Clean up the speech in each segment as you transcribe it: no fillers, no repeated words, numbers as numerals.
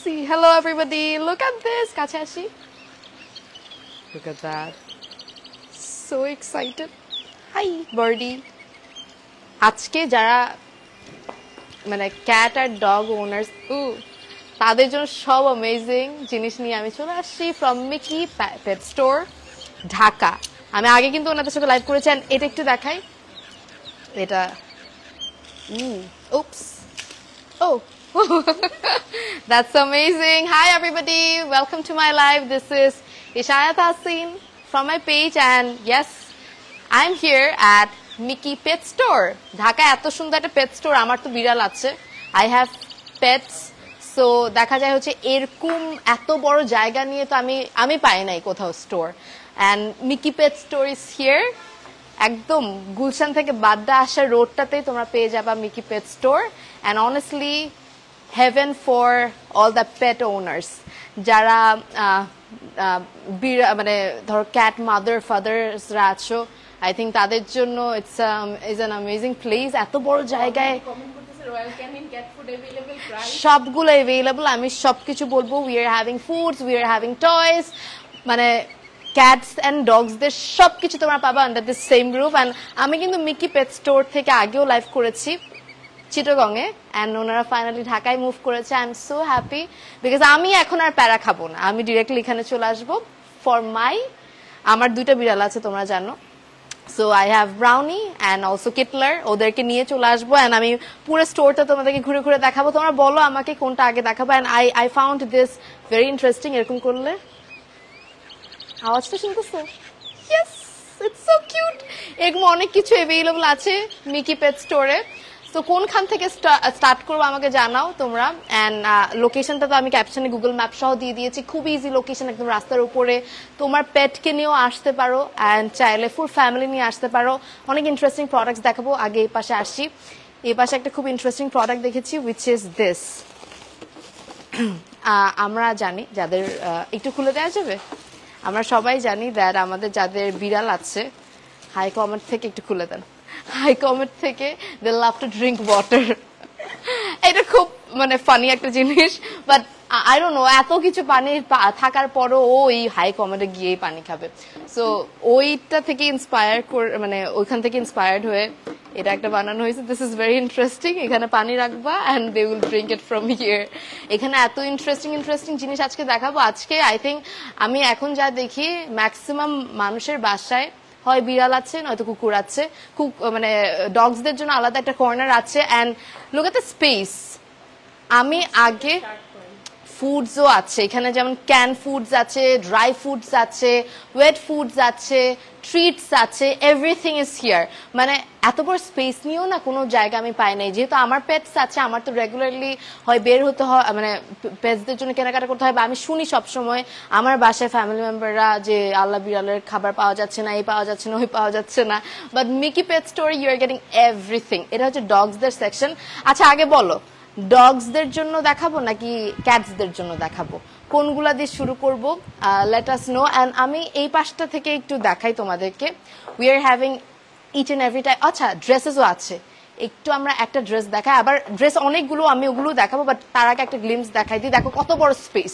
see. Hello everybody. Look at this. Kachashi. Look at that. So excited. Hi, birdie. আজকে যারা মানে cat আর dog owners তাদের জন্য সব অ্যামেজিং জিনিস নিয়ে আমি চলে আসছি from Mickey pet store Dhaka. আমি আগে কিন্তু ওনাদের সাথে লাইভ করেছি। এটা একটু দেখাই, এটা oops oh that's amazing. Hi everybody, welcome to my live. This is Ishaya Tasin from my page and yes, I'm here at Mickey Pet Store. Dhaka এত সুন্দর একটা পেট স্টোর, আমার তো বিড়াল আছে, I have pets, so দেখা যায় হচ্ছে এরকম এত বড় জায়গা নিয়ে তো আমি পাই নাই কোথাও store, and Mickey Pet Store is here. একদম গুলশান থেকে বাড্ডা আসার রোডটাতেই তোমরা পেয়ে যাবা Mickey pet store, and honestly heaven for all the pet owners যারা মানে ধরো ক্যাট মাদার ফাদারসরা আছো, I think তাদের জন্য it's an amazing place. এত বড় জায়গায় সবগুলো অ্যাভেলেবল, আমি সবকিছু বলবো। we are having foods, we are having toys, মানে ক্যাটস অ্যান্ড ডগসদের সবকিছু তোমরা পাবা under this same group. And আমি কিন্তু মিকি পেট স্টোর থেকে আগেও লাইভ করেছি চিটাগংয়ে, অ্যান্ড ওনারা ফাইনালি ঢাকায় মুভ করেছে। I am so happy because আমি এখন আর প্যারা খাবো না, আমি ডিরেক্টলি এখানে চলে আসবো ফর আমার দুইটা বিড়াল আছে তোমরা জানো, so I have Brownie and also Kitler, ওদেরকে নিয়ে চলে আসবো অ্যান্ড আমি পুরো স্টোরটা তোমাদেরকে ঘুরে ঘুরে দেখাবো। তোমরা বলো আমাকে কোনটা আগে দেখাবো। And I found this very interesting. এরকম করলে আওয়াজটা শুনতেছো? Yes, it's so cute. এরকম অনেক কিছু অ্যাভেলেবল আছে মিকি পেট স্টোরে। তো কোনখান থেকে স্টার্ট করবো আমাকে জানাও তোমরা। অ্যান্ড লোকেশনটা তো আমি ক্যাপশনে গুগল ম্যাপ সহ দিয়ে দিয়েছি, খুব ইজি লোকেশন, একদম রাস্তার উপরে। তোমার পেটকে নিয়েও আসতে পারো অ্যান্ড চাইলে ফুল ফ্যামিলি নিয়ে আসতে পারো। অনেক ইন্টারেস্টিং প্রোডাক্টস দেখাবো। আগে এই পাশে আসছি, এই পাশে একটা খুব ইন্টারেস্টিং প্রোডাক্ট দেখেছি উইচ ইজ দিস। আমরা জানি যাদের একটু খুলে দেওয়া যাবে, আমরা সবাই জানি দ্যাট আমাদের যাদের বিড়াল আছে হাই কমেন্ট থেকে একটু খুলে দেন, হাই কমেন্ট থেকে দে লাভ টু ড্রিঙ্ক ওয়াটার। এটা খুব মানে ফানি একটা জিনিস, বাট আই ডোন্ট নো এত কিছু পানি থাকার পরও ও এই হাই কমেন্টে গিয়েই পানি খাবে। সো ওইটা থেকে ইন্সপায়ার করে মানে ওইখান থেকে ইন্সপায়ার্ড হয়ে এটা একটা বানানো হয়েছে। This is very interesting. এখানে পানি রাখবা and they will drink it from here. এখানে এত ইন্টারেস্টিং জিনিস আজকে দেখাবো। আজকে আই থিঙ্ক আমি এখন যা দেখি ম্যাক্সিমাম মানুষের বাসায় হয় বিড়াল আছে নয়তো কুকুর আছে, মানে ডগসদের জন্য আলাদা একটা কর্নার আছে। And look at the space. আমি আগে ফুডসও আছে এখানে, যেমন ক্যান ফুডস আছে, ড্রাই ফুডস আছে, ওয়েট ফুডস আছে, ট্রিটস আছে, এভরিথিং ইজ হিয়ার। মানে এত বড় স্পেস নিয়েও না কোনো জায়গা আমি পাই নাই। যেহেতু আমার পেটস আছে, আমার তো রেগুলারলি হয় বের হতে হয়, মানে পেটসদের জন্য কেনাকাটা করতে হয়, বা আমি শুনি সবসময় আমার বাসায় ফ্যামিলি মেম্বাররা যে আল্লাহ বিড়ালের খাবার পাওয়া যাচ্ছে না, এই পাওয়া যাচ্ছে না, ওই পাওয়া যাচ্ছে না। But Mickey pet store you are getting everything. এটা হচ্ছে ডগসদের সেকশন। আচ্ছা আগে বলো ডগসদের জন্য দেখাবো নাকি ক্যাটসদের জন্য দেখাবো, কোনগুলা দিয়ে শুরু করব? Let us no. অ্যান্ড আমি এই পাশটা থেকে একটু দেখাই তোমাদেরকে। We are having each and every type. আচ্ছা ড্রেসেসও আছে, একটু আমরা একটা ড্রেস দেখাই, আবার ড্রেস অনেকগুলো আমি ওগুলো দেখাবো, বাট তার আগে একটা গ্লিমস দেখাই দিই। দেখো কত বড় স্পেস,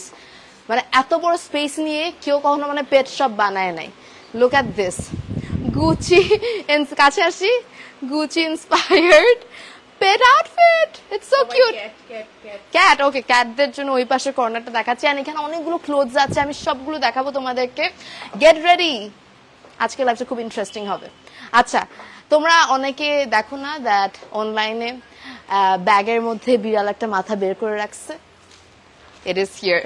মানে এত বড় স্পেস নিয়ে কেউ কখনো মানে পেট শপ বানায় নাই। লুক অ্যাট দিস গুচি, কাছে আসি, Gucci inspired pet outfit. It's so cute. Cat, okay, ক্যাটদের জন্য ওই পাশের কর্নারটা দেখাচ্ছি। আর এখানে অনেকগুলো ক্লোথস আছে, আমি সবগুলো দেখাবো তোমাদেরকে। গেট রেডি, আজকে লাইফটা খুব ইন্টারেস্টিং হবে। আচ্ছা তোমরা অনেকে দেখো না দ্যাট অনলাইনে ব্যাগের মধ্যে বিড়াল একটা মাথা বের করে রাখছে। It is here.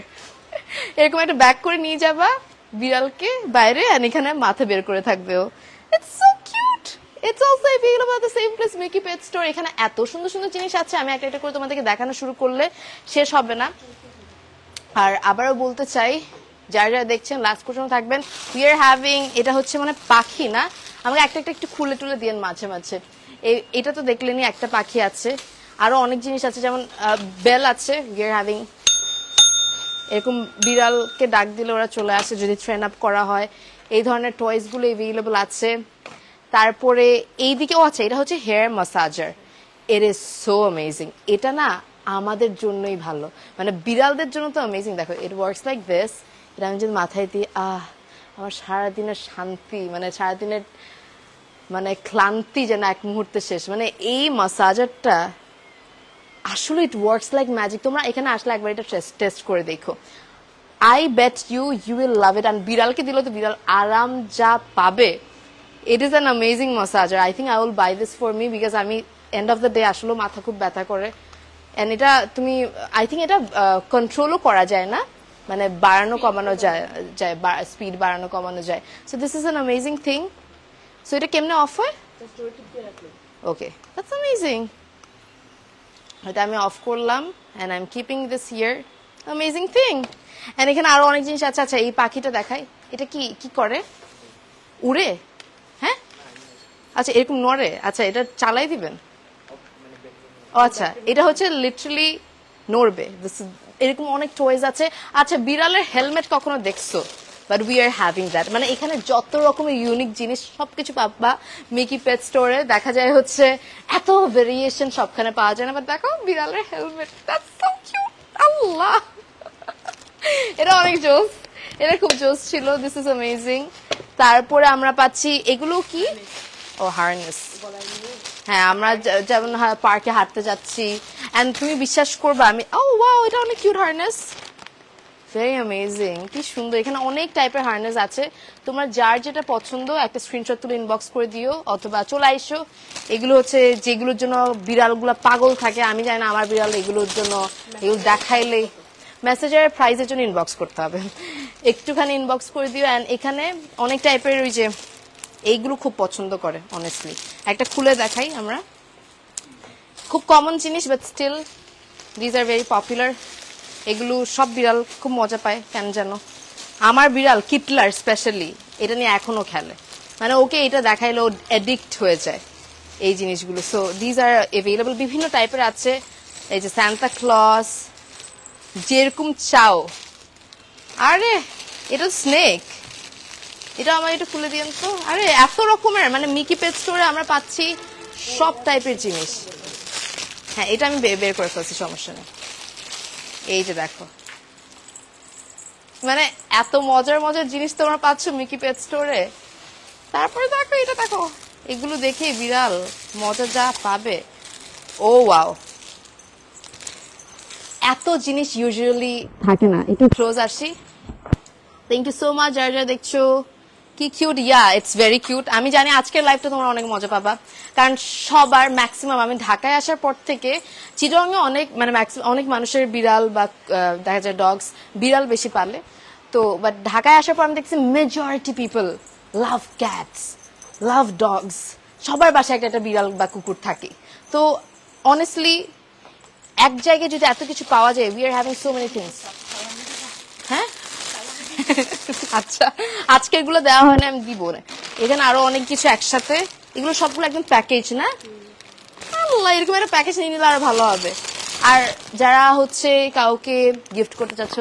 এরকম একটা ব্যাগ করে নিয়ে যাবা বিড়ালকে বাইরে, আর এখানে মাথা বের করে থাকবে ও। It's so cute. It's also available at the same place, Mickey Pet Store. এখানে এত সুন্দর সুন্দর জিনিস আছে, আমি একটা একটা করে তোমাদেরকে দেখানো শুরু করলে শেষ হবে না। আর আবারও বলতে চাই যারা যারা দেখছেন লাস্ট পর্যন্ত থাকবেন। উই আর হ্যাভিং, এটা হচ্ছে মানে পাখি না, আমাকে একটা একটা একটু খুলে টুলে দিয়েন মাঝে মাঝে। এটা তো দেখলেনি একটা পাখি আছে, আরো অনেক জিনিস আছে, যেমন বেল আছে। উই আর হ্যাভিং এরকম বিড়ালকে ডাক দিলে ওরা চলে আসে যদি ট্রেন আপ করা হয়। এই ধরনের টয়েস গুলো অ্যাভেলেবল আছে। তারপরে এইদিকেও আছে, এটা হচ্ছে hair massager. It is so amazing. এটা না আমাদের জন্যই ভালো, মানে বিড়ালদের জন্য তো অ্যামেজিং। দেখো ইট ওয়ার্কস লাইক দিস, এটা আমি যদি মাথায় দিই আমার সারাদিনের শান্তি, মানে সারাদিনের মানে ক্লান্তি যেন এক মুহূর্তে শেষ। মানে এই মাসাজারটা আসলে ইট ওয়ার্কস লাইক ম্যাজিক। তোমরা এখানে আসলে একবার এটা টেস্ট করে দেখো, I bet you will love it. And বিড়ালকে দিলে তো বিড়াল আরাম যা পাবে, it is an amazing massager. I think I will buy this for me, because আমি এন্ড অফ দ্য ডে আসলে মাথা খুব ব্যথা করে। অ্যান্ড এটা তুমি আই থিঙ্ক এটা কন্ট্রোলও করা যায় না, মানে বাড়ানো কমানো যায়, স্পিড বাড়ানো কমানো যায়। So this is an amazing thing. So এটা কেমনে অফ হয়? ওকে, দ্যাটস অ্যামেজিং। এটা আমি অফ করলাম and I am keeping this here, amazing thing. And এখানে আরো অনেক জিনিস আছে। আচ্ছা এই পাখিটা দেখাই, এটা কি কি করে? উড়ে? হ্যাঁ, আচ্ছা এরকম নড়ে? আচ্ছা এটা চালাই দিবেন? ও আচ্ছা, এটা হচ্ছে লিটারালি নড়বে। এরকম অনেক টয়েস আছে। আচ্ছা বিড়ালের হেলমেট কখনো দেখছো? But we are having that. মানে এখানে যত রকমের ইউনিক জিনিস সবকিছু পাবা মিকি পেট স্টোরে। দেখা যায় হচ্ছে এত ভেরিয়েশন সবখানে পাওয়া যায় না, বাট দেখো বিড়ালের হেলমেট, দ্যাটস সো কিউট। আল্লাহ, এটা অনেক জোস, এটা খুব জোস ছিল। This is amazing. তারপরে আমরা পাচ্ছি এগুলো কি? ও হারনেস। হ্যাঁ আমরা যেমন পার্কে হাঁটতে যাচ্ছি, এন্ড তুমি বিশ্বাস করবা আমি ওয়াও, এটা অনেক কিউট হারনেস, ভেরি অ্যামেজিং, কি সুন্দর। এখানে অনেক টাইপের হারনেস আছে, তোমার যার যেটা পছন্দ একটা স্ক্রিনশট তুলে ইনবক্স করে দিও, অথবা চলে আইসো। এগুলো হচ্ছে যেগুলোর জন্য বিড়ালগুলো পাগল থাকে, আমি জানি না আমার বিড়াল এগুলোর জন্য, এগুলো দেখাইলেই মেসেজের প্রাইজের জন্য ইনবক্স করতে হবে, একটুখানি ইনবক্স করে দিও। অ্যান্ড এখানে অনেক টাইপের ওই যে এইগুলো খুব পছন্দ করে অনেস্টলি। একটা খুলে দেখাই আমরা, খুব কমন জিনিস but still these are very popular. এগুলো সব বিড়াল খুব মজা পায় কেন যেন। আমার বিড়াল কিটলার স্পেশালি এটা নিয়ে এখনো খেলে, মানে ওকে এটা দেখাইলে ও অ্যাডিক্ট হয়ে যায় এই জিনিসগুলো। সো দিজ আর অ্যাভেলেবল, বিভিন্ন টাইপের আছে। এই যে সান্তা ক্লজ, যেরকম চাও। আরে এটা স্নেক, এটা আমার এটা খুলে দিন তো। আরে এত রকমের, মানে মিকি পেট স্টোরে আমরা পাচ্ছি সব টাইপের জিনিস। হ্যাঁ এটা আমি বের করে ফেলছি, সমস্যা নেই। এই যে দেখো, মানে এত মজার মজার জিনিস তোমরা পাচ্ছ মিকি পেট স্টোরে। তারপরে দেখো এটা দেখো, এগুলো দেখে বিড়াল মজা যা পাবে। ও ওয়াও, এত জিনিস ইউজুয়ালি থাকে না। একটু ক্লোজ আসি। থ্যাংক ইউ সো মাচ যারা যারা দেখছো, কি cute. Yeah it's very cute. আমি জানি আজকের লাইভটা তোমরা অনেক মজা পাবা, কারণ সবার ম্যাক্সিমাম, আমি ঢাকায় আসার পর থেকে চিটংয়ে অনেক মানে অনেক মানুষের বিড়াল বা দেখা যায় ডগস, বিড়াল বেশি পালে। তো বাট ঢাকায় আসার পর আমি দেখছি মেজরিটি পিপল লাভ ক্যাটস, লাভ ডগস, সবার বাসায় একটা একটা বিড়াল বা কুকুর থাকে। তো অনেস্টলি এক জায়গায় যদি এত কিছু পাওয়া যায়, we are having so many things. হ্যাঁ আচ্ছা, আজকে এগুলো দেওয়া হয় না, আমি দিব না। এখানে আরো অনেক কিছু একসাথে, এগুলো সবগুলো একদম প্যাকেজ না? আল্লাহ, এরকম একটা প্যাকেজ নিয়ে নিলে আরো ভালো হবে। আর যারা হচ্ছে কাউকে গিফট করতে চাচ্ছ,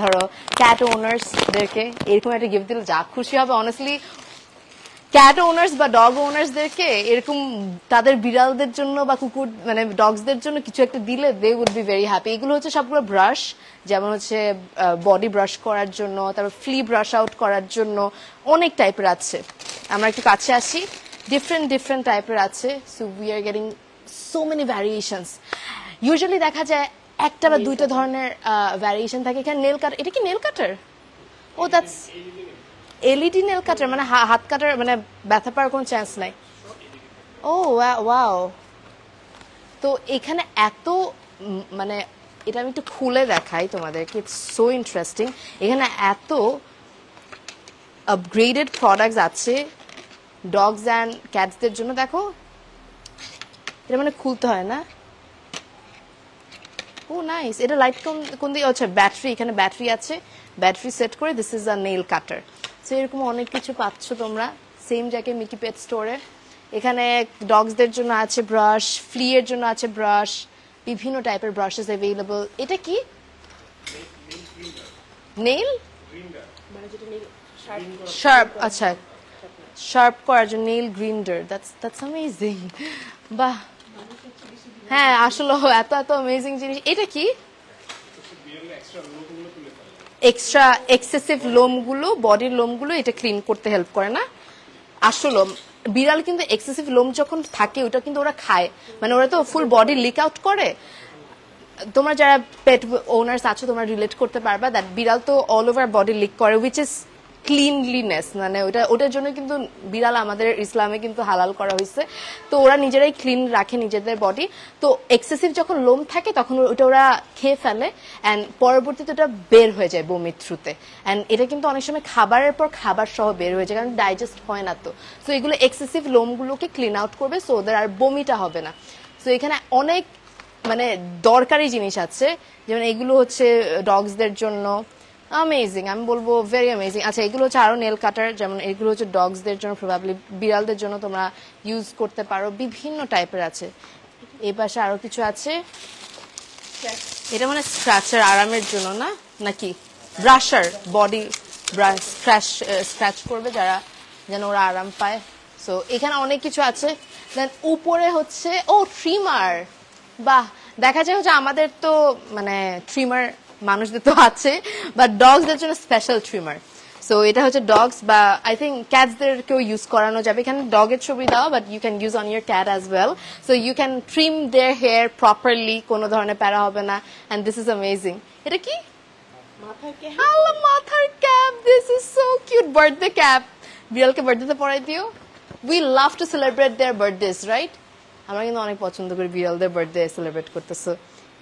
ধরো ক্যাট ওনার্স দেরকে এরকম একটা গিফট দিলে যা খুশি হবে অনেস্টলি। ক্যাট ওনার্স বা ডগ ওনার্সদেরকে এরকম তাদের বিড়ালদের জন্য বা কুকুর মানে ডগসদের জন্য কিছু একটা দিলে they would be very happy. এগুলো হচ্ছে সবগুলো ব্রাশ, যেমন হচ্ছে বডি ব্রাশ করার জন্য, তারপর ফ্লি ব্রাশ আউট করার জন্য অনেক টাইপের আছে। আমরা একটু কাছে আসি, ডিফারেন্ট ডিফারেন্ট টাইপের আছে। So we are getting so many variations. Usually দেখা যায় একটা বা দুইটা ধরনের ভ্যারিয়েশন থাকে। এখানে নেল কাটার, এটা কি nail cutter? Oh that's LED nail cutter, মানে হাত কাটার, মানে ব্যথা পাওয়ার কোনো চান্স নাই। Oh wow. তো এখানে এত মানে এটা আমি একটু খুলে দেখাই তোমাদেরকে, ইটস সো ইন্টারেস্টিং। এখানে এত আপগ্রেডেড প্রোডাক্টস আছে ডগস অ্যান্ড ক্যাটসদের জন্য। দেখো এটা মানে খুলতে হয় না। ও নাইস। এটা লাইট কোন দিকে? আচ্ছা ব্যাটারি, এখানে ব্যাটারি আছে, ব্যাটারি সেট করে this is a nail cutter. So এরকম অনেক কিছু পাচ্ছ তোমরা সেম জায়গায় মিকি পেট স্টোরে। এখানে ডগসদের জন্য আছে ব্রাশ, ফ্লি এর জন্য আছে ব্রাশ, বিভিন্ন টাইপের ব্রাশেস অ্যাভেলেবল। এটা কি নেল শার্প? আচ্ছা শার্প করার জন্য নেল গ্রিন্ডার, দ্যাটস অ্যামেজিং। বাহ হ্যাঁ আসলে এত এত অ্যামেজিং জিনিস। এটা কি এক্সট্রা এক্সেসিভ লোমগুলো, বডির লোমগুলো এটা ক্লিন করতে হেল্প করে না? আসলে বিড়াল কিন্তু এক্সেসিভ লোম যখন থাকে ওটা কিন্তু ওরা খায়, মানে ওরা তো ফুল বডি লিক আউট করে। তোমরা যারা পেট ওনার্স আছো তোমরা রিলেট করতে পারবা দ্যাট বিড়াল তো অল ওভার বডি লিক করে, উইচ ইজ ক্লিনলিনেস, মানে ওটার জন্য কিন্তু বিড়াল আমাদের ইসলামে কিন্তু হালাল করা হয়েছে। তো ওরা নিজেরাই ক্লিন রাখে নিজেদের বডি। তো এক্সেসিভ যখন লোম থাকে তখন ওটা ওরা খেয়ে ফেলে অ্যান্ড পরবর্তীতে ওটা বের হয়ে যায় বমির থ্রুতে। অ্যান্ড এটা কিন্তু অনেক সময় খাবারের পর খাবার সহ বের হয়ে যায়, কারণ ডাইজেস্ট হয় না। তো এগুলো এক্সেসিভ লোমগুলোকে ক্লিন আউট করবে, সো ওদের আর বমিটা হবে না। সো এখানে অনেক মানে দরকারি জিনিস আছে, যেমন এগুলো হচ্ছে ডগসদের জন্য অ্যামেজিং, আমি বলবো ভেরি অ্যামেজিং। আচ্ছা এগুলো হচ্ছে আরো নেল কাটার, যেমন এগুলো হচ্ছে ডগসদের জন্য, প্রবাবলি বিড়ালদের জন্য তোমরা ইউজ করতে পারো, বিভিন্ন টাইপের আছে। এই পাশে আরো কিছু আছে, এটা মানে স্ক্র্যাচার আরামের জন্য না নাকি ব্রাশার, বডি ব্রাশ স্ক্র্যাচ করবে যারা, যেন ওরা আরাম পায়। সো এখানে অনেক কিছু আছে। দেন উপরে হচ্ছে ট্রিমার, বাহ দেখা যায় হচ্ছে আমাদের তো মানে ট্রিমার মানুষদের তো আছে, বাট ডগসদের জন্য স্পেশাল ট্রিমার। সো এটা হচ্ছে ডগস বা আই থিঙ্ক ক্যাটসদেরকেও ইউজ করানো যাবে। এখানে ডগের ছবি দাও, but you can use on your cat as well. So you can trim their hair properly, কোনো ধরনের প্যারা হবে না। And this is amazing. এটা কি মাথার cap, this is so cute, birthday cap. বিড়ালকে বার্থডেতে পরাই দিও। We love to celebrate their birthdays, right? আমরা কিন্তু অনেক পছন্দ করি বিড়ালদের বার্থডে সেলিব্রেট করতেছে।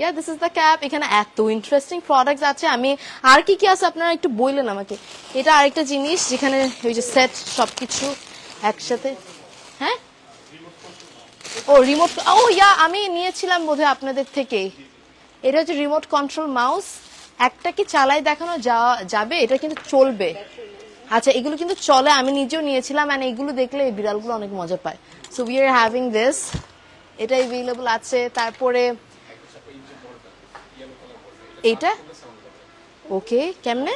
Yeah this is the cap. এখানে এত ইন্টারেস্টিং প্রোডাক্টস আছে, আমি আর কি কি আছে আপনারা একটু বললেন আমাকে। এটা আরেকটা জিনিস যেখানে ওই যে সেট সবকিছু একসাথে। হ্যাঁ রিমোট, ইয়া আমি নিয়েছিলাম বোধহয় আপনাদের থেকে। এটা হচ্ছে রিমোট কন্ট্রোল মাউস। একটা কি চালাই দেখানো যাবে? এটা কিন্তু চলবে। আচ্ছা এগুলো কিন্তু চলে, আমি নিজেও নিয়েছিলাম। এন্ড এগুলো দেখলে এই বিড়ালগুলো অনেক মজা পায়। So we are having this, এটা অ্যাভেলেবল আছে। তারপরে এইটা ওকে কেমনে?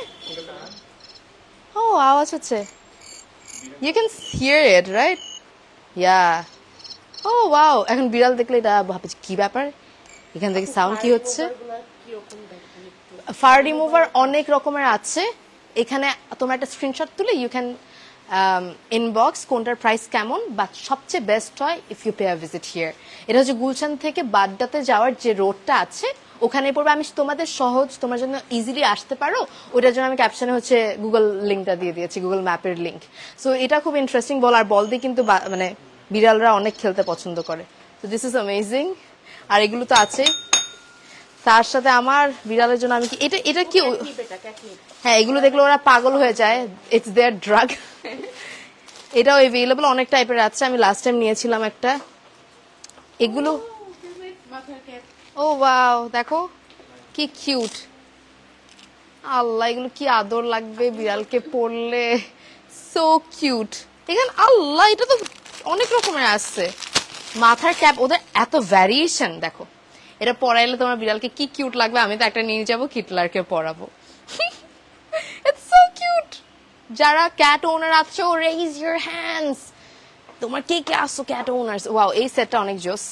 আওয়াজ হচ্ছে, you can hear it right? Yeah wow. এখন বিড়াল দেখলে এটা ভাবছে কি ব্যাপার, এখান থেকে সাউন্ড কি হচ্ছে। ফার রিমুভার অনেক রকমের আছে। এখানে তোমার একটা স্ক্রিনশট তুলে ইউ ক্যান ইনবক্স কোনটার প্রাইস কেমন, বা সবচেয়ে বেস্ট হয় if you pay a visit here. এটা হচ্ছে গুলশান থেকে বাড্ডাতে যাওয়ার যে রোডটা আছে ওখানে পড়বে। আমি তোমাদের সহজ, তোমার জন্য ইজিলি আসতে পারো ওটার জন্য আমি ক্যাপশনে হচ্ছে গুগল লিঙ্কটা দিয়ে দিয়েছি, গুগল ম্যাপের লিঙ্ক। সো এটা খুব ইন্টারেস্টিং। বল আর বল দিয়ে কিন্তু মানে বিড়ালরা অনেক খেলতে পছন্দ করে। তো দিস ইজ অ্যামেজিং। আর এগুলো তো আছে, তার সাথে আমার বিড়ালের জন্য আমি কি এটা কি, হ্যাঁ এগুলো দেখলে ওরা পাগল হয়ে যায়, ইটস দেয়ার ড্রাগ। এটাও অ্যাভেলেবল, অনেক টাইপের আছে। আমি লাস্ট টাইম নিয়েছিলাম একটা। এগুলো ওয়াও দেখো কি কিউট, আল্লাহ এগুলো কি আদর লাগবে বিড়ালকে পরলে, সো কিউট। এখানে আল্লাহ এটা তো অনেক রকমের আসছে। মাথার ক্যাপ, ওদের এত ভ্যারিয়েশন দেখো। এটা পরাইলে তোমার বিড়ালকে কি কিউট লাগবে। আমি তো একটা নিয়ে যাবো, কিটলারকে পরাবো। It's so cute. যারা ক্যাট ওনার আছো রেইজ ইউর হ্যান্ডস। তোমার কে কে আসছো ক্যাট ওনার্স? ওয়াও এই সেটটা অনেক জোস।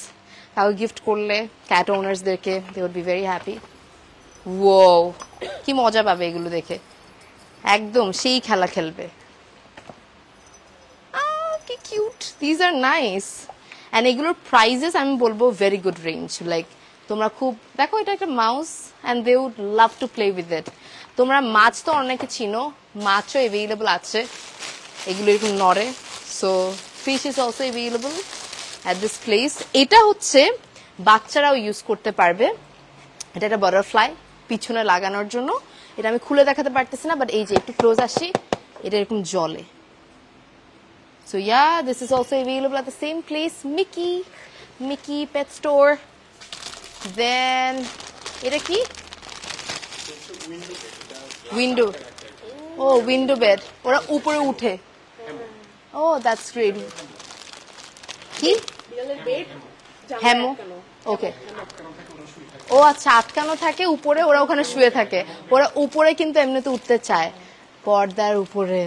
তাও গিফট করলে ক্যাট ওনার্সদেরকে, they would be very happy. Wow কি মজা পাবে এগুলো দেখে, একদম সেই খেলা খেলবে। কি cute, these are nice. And এগুলোর প্রাইজেস আমি বলবো ভেরি গুড রেঞ্জ। লাইক তোমরা খুব দেখো, এটা একটা mouse and they would love to play with it. তোমরা মাছ তো অনেকে চিনো, মাছও অ্যাভেলেবল আছে, এগুলো এরকম নড়ে। So fish is also available at this place. এটা হচ্ছে বাচ্চারাও ইউজ করতে পারবে। এটা একটা বাটারফ্লাই পিছনে লাগানোর জন্য। এটা আমি খুলে দেখাতে পারতেছি না, বাট এই যে একটু ক্লোজ আসি, এটা এরকম জলে। So yeah, this is also available at the same place, Mickey Pet Store. Then এটা কি? উইন্ডো, উইন্ডো বেড, ওরা উপরে উঠে। That's great. কি হ্যামো? ওকে, আচ্ছা আটকানো থাকে উপরে, ওরা ওখানে শুয়ে থাকে। ওরা উপরে কিন্তু এমনিতে উঠতে চায়, পর্দার উপরে,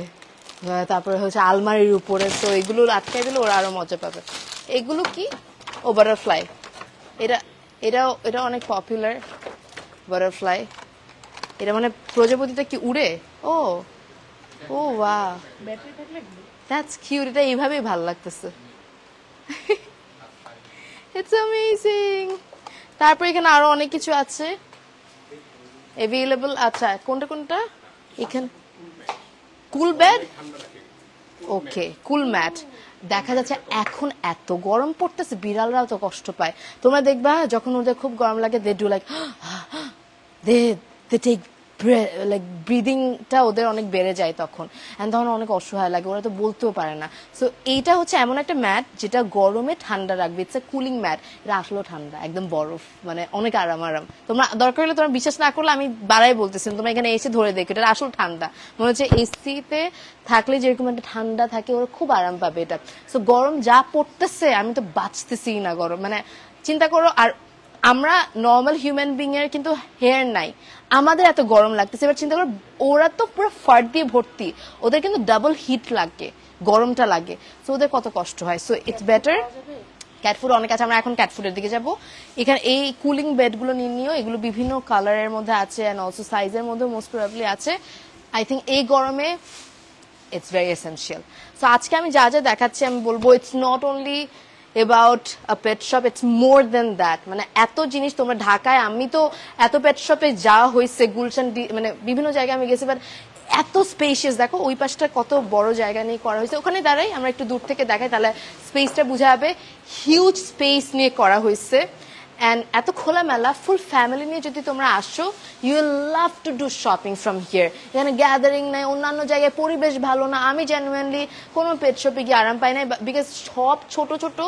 তারপরে হচ্ছে আলমারির উপরে। তো এগুলো আটকাই দিলে ওরা আরো মজা পাবে। এগুলো কি? বাটারফ্লাই। এটা এটা এটা অনেক পপুলার বাটারফ্লাই। এটা মানে প্রজাপতিটা কি উড়ে? ও ও ওয়াও, দ্যাটস কিউট। এটা এইভাবেই ভালো লাগতেছে। It's amazing. তারপর এখানে আরো অনেক কিছু আছে অ্যাভেলেবল। আচ্ছা কোনটা কোনটা এখানে? কুল বেড, ওকে কুল ম্যাট। দেখা যাচ্ছে এখন এত গরম পড়তেছে, বিড়ালরাও তো কষ্ট পায়। তোমরা দেখবা যখন ওদের খুব গরম লাগে, they do like they take like ব্রিদিংটা ওদের অনেক বেড়ে যায় তখন, এন্ড তখন অনেক অসহায় লাগে, ওরা তো বলতেও পারে না। সো এইটা হচ্ছে এমন একটা ম্যাট যেটা গরমে ঠান্ডা রাখবে। It's a cooling mat. এটা আসলেও ঠান্ডা, একদম বরফ, মানে অনেক আরাম আরাম। তোমরা দরকার হলে, তোমরা বিশ্বাস না করলে আমি বাড়াই বলতেছি, তোমরা এখানে এসে ধরে দেখো, এটা আসলে ঠান্ডা। মনে হচ্ছে এসিতে থাকলে যেরকম একটা ঠান্ডা থাকে, ওরা খুব আরাম পাবে এটা। সো গরম যা পড়তেছে, আমি তো বাঁচতেছি না গরম, মানে চিন্তা করো। আর আমরা নর্মাল হিউম্যান বিং এর কিন্তু হেয়ার নাই, আমাদের এত গরম লাগতেছে। এবার চিন্তা করো, ওরা তো পুরো ফার দিয়ে ভর্তি, ওদের কিন্তু ডাবল হিট লাগে, গরমটা লাগে। সো ওদের কত কষ্ট হয়। So it's better. Cat food অনেক আছে, আমরা এখন ক্যাট ফুডের দিকে যাব। এখানে এই কুলিং বেডগুলো নিয়ে নিও, এগুলো বিভিন্ন কালারের মধ্যে আছে অ্যান্ড অলসো সাইজের মধ্যে মোস্ট প্রবাবলি আছে। আই থিঙ্ক এই গরমে ইটস ভেরি এসেনশিয়াল। সো আজকে আমি যা যা দেখাচ্ছি, আমি বলবো it's not only about a pet shop, it's more than that. মানে এত জিনিস তোমরা ঢাকায়, আমি তো এত পেট শপে যাওয়া হয়েছে, গুলশান মানে বিভিন্ন জায়গায় আমি গেছি, বাট এত স্পেশিয়াস। দেখো ওই পাশটা কত বড় জায়গা নিয়ে করা হয়েছে। ওখানে দাঁড়াই, আমরা একটু দূর থেকে দেখাই, তাহলে স্পেসটা বোঝা যাবে। হিউজ স্পেস নিয়ে করা হয়েছে অ্যান্ড এত খোলামেলা। ফুল ফ্যামিলি নিয়ে যদি তোমরা আসো, you will love to do shopping from here. এখানে গ্যাদারিং নাই, অন্যান্য জায়গায় পরিবেশ ভালো না। আমি জেনুইনলি কোনো পেট শপে গিয়ে আরাম পাই না, বিকজ সব ছোট ছোট,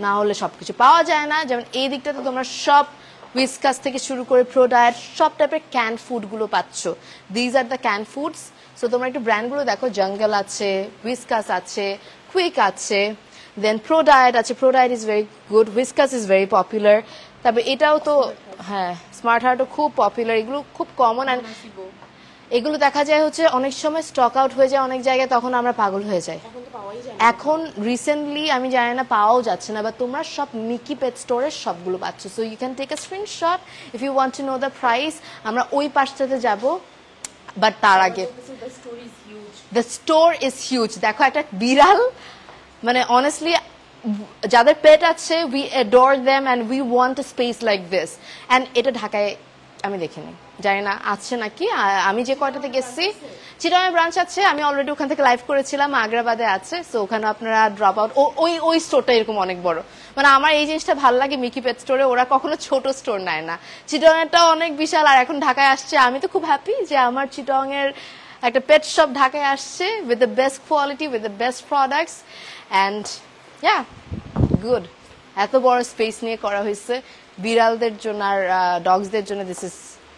না হলে সবকিছু পাওয়া যায় না। যেমন এই দিকটাতে তোমরা সব উইসকাস থেকে শুরু করে প্রোডাক্ট, সব টাইপের ক্যান ফুডগুলো পাচ্ছ। These are the can foods. So তোমরা একটু ব্র্যান্ডগুলো দেখো, জঙ্গল আছে, উইসকাস আছে, কুইক আছে, দেন প্রোডাক্ট আছে। Product is very good, Whiskas is very popular. তবে এটাও তো, হ্যাঁ স্মার্ট হার্টও খুব পপুলার। এগুলো খুব কমন, অ্যান্ড এগুলো দেখা যায় হচ্ছে অনেক সময় স্টক আউট হয়ে যায় অনেক জায়গায়, তখন আমরা পাগল হয়ে যাই। এখন রিসেন্টলি আমি জানি না, পাওয়াও যাচ্ছে না, বা তোমরা সব মিকি পেট স্টোরের সবগুলো পাচ্ছ। So you can take a screenshot if you want to know the price. আমরা ওই পাশটাতে যাব, বাট তার আগে দ্য স্টোর ইজ হিউজ। দেখো একটা বিড়াল, মানে অনেস্টলি যাদের পেট আছে, we adore them and we want a space like this. And এটা ঢাকায় আমি দেখিনি, জানি না আছে নাকি। আমি যে কয়টাতে গেছি, চিটাগাং ব্রাঞ্চ আছে, আমি অলরেডি ওখান থেকে লাইভ করেছিলাম, আগ্রাবাদে আছে। সো ওখানে আপনারা ড্রপ আউট, ওই স্টোরটা এরকম অনেক বড়। মানে আমার এই জিনিসটা ভালো লাগে মিকি পেট স্টোরে, ওরা কখনো ছোট স্টোর নেয় না। চিটাগাংটাও অনেক বিশাল, আর এখন ঢাকায় আসছে। আমি তো খুব হ্যাপি যে আমার চিটাগাংয়ের একটা পেট শপ ঢাকায় আসছে, with the best quality, with the best products and yeah good. এত বড় স্পেস নিয়ে করা হয়েছে বিড়ালদের জন্য আর ডগসদের জন্য। This is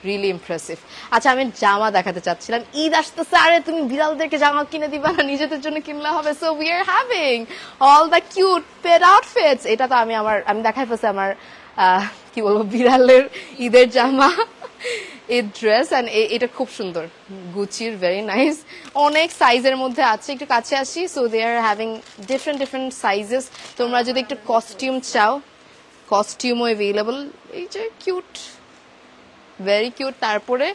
really impressive. আচ্ছা আমি জামা দেখাতে চাচ্ছিলাম, ঈদ আসতেছে, আরে তুমি বিড়ালদেরকে জামা কিনে দিবা না, নিজেদের জন্য কিনলে হবে। So we are having all the cute pet outfits. এটা তো আমি দেখাই ফেলছি আমার কি বলবো, বিড়ালের ঈদের জামা, ঈদ ড্রেস। অ্যান্ড এটা খুব সুন্দর, গুচির, ভেরি নাইস। অনেক সাইজের মধ্যে আছে, একটু কাছে আসি। So they are having different sizes. তোমরা যদি একটু কস্টিউম চাও, কস্টিউমও অ্যাভেলেবল। এই যে কিউট, ভেরি কিউট। তারপরে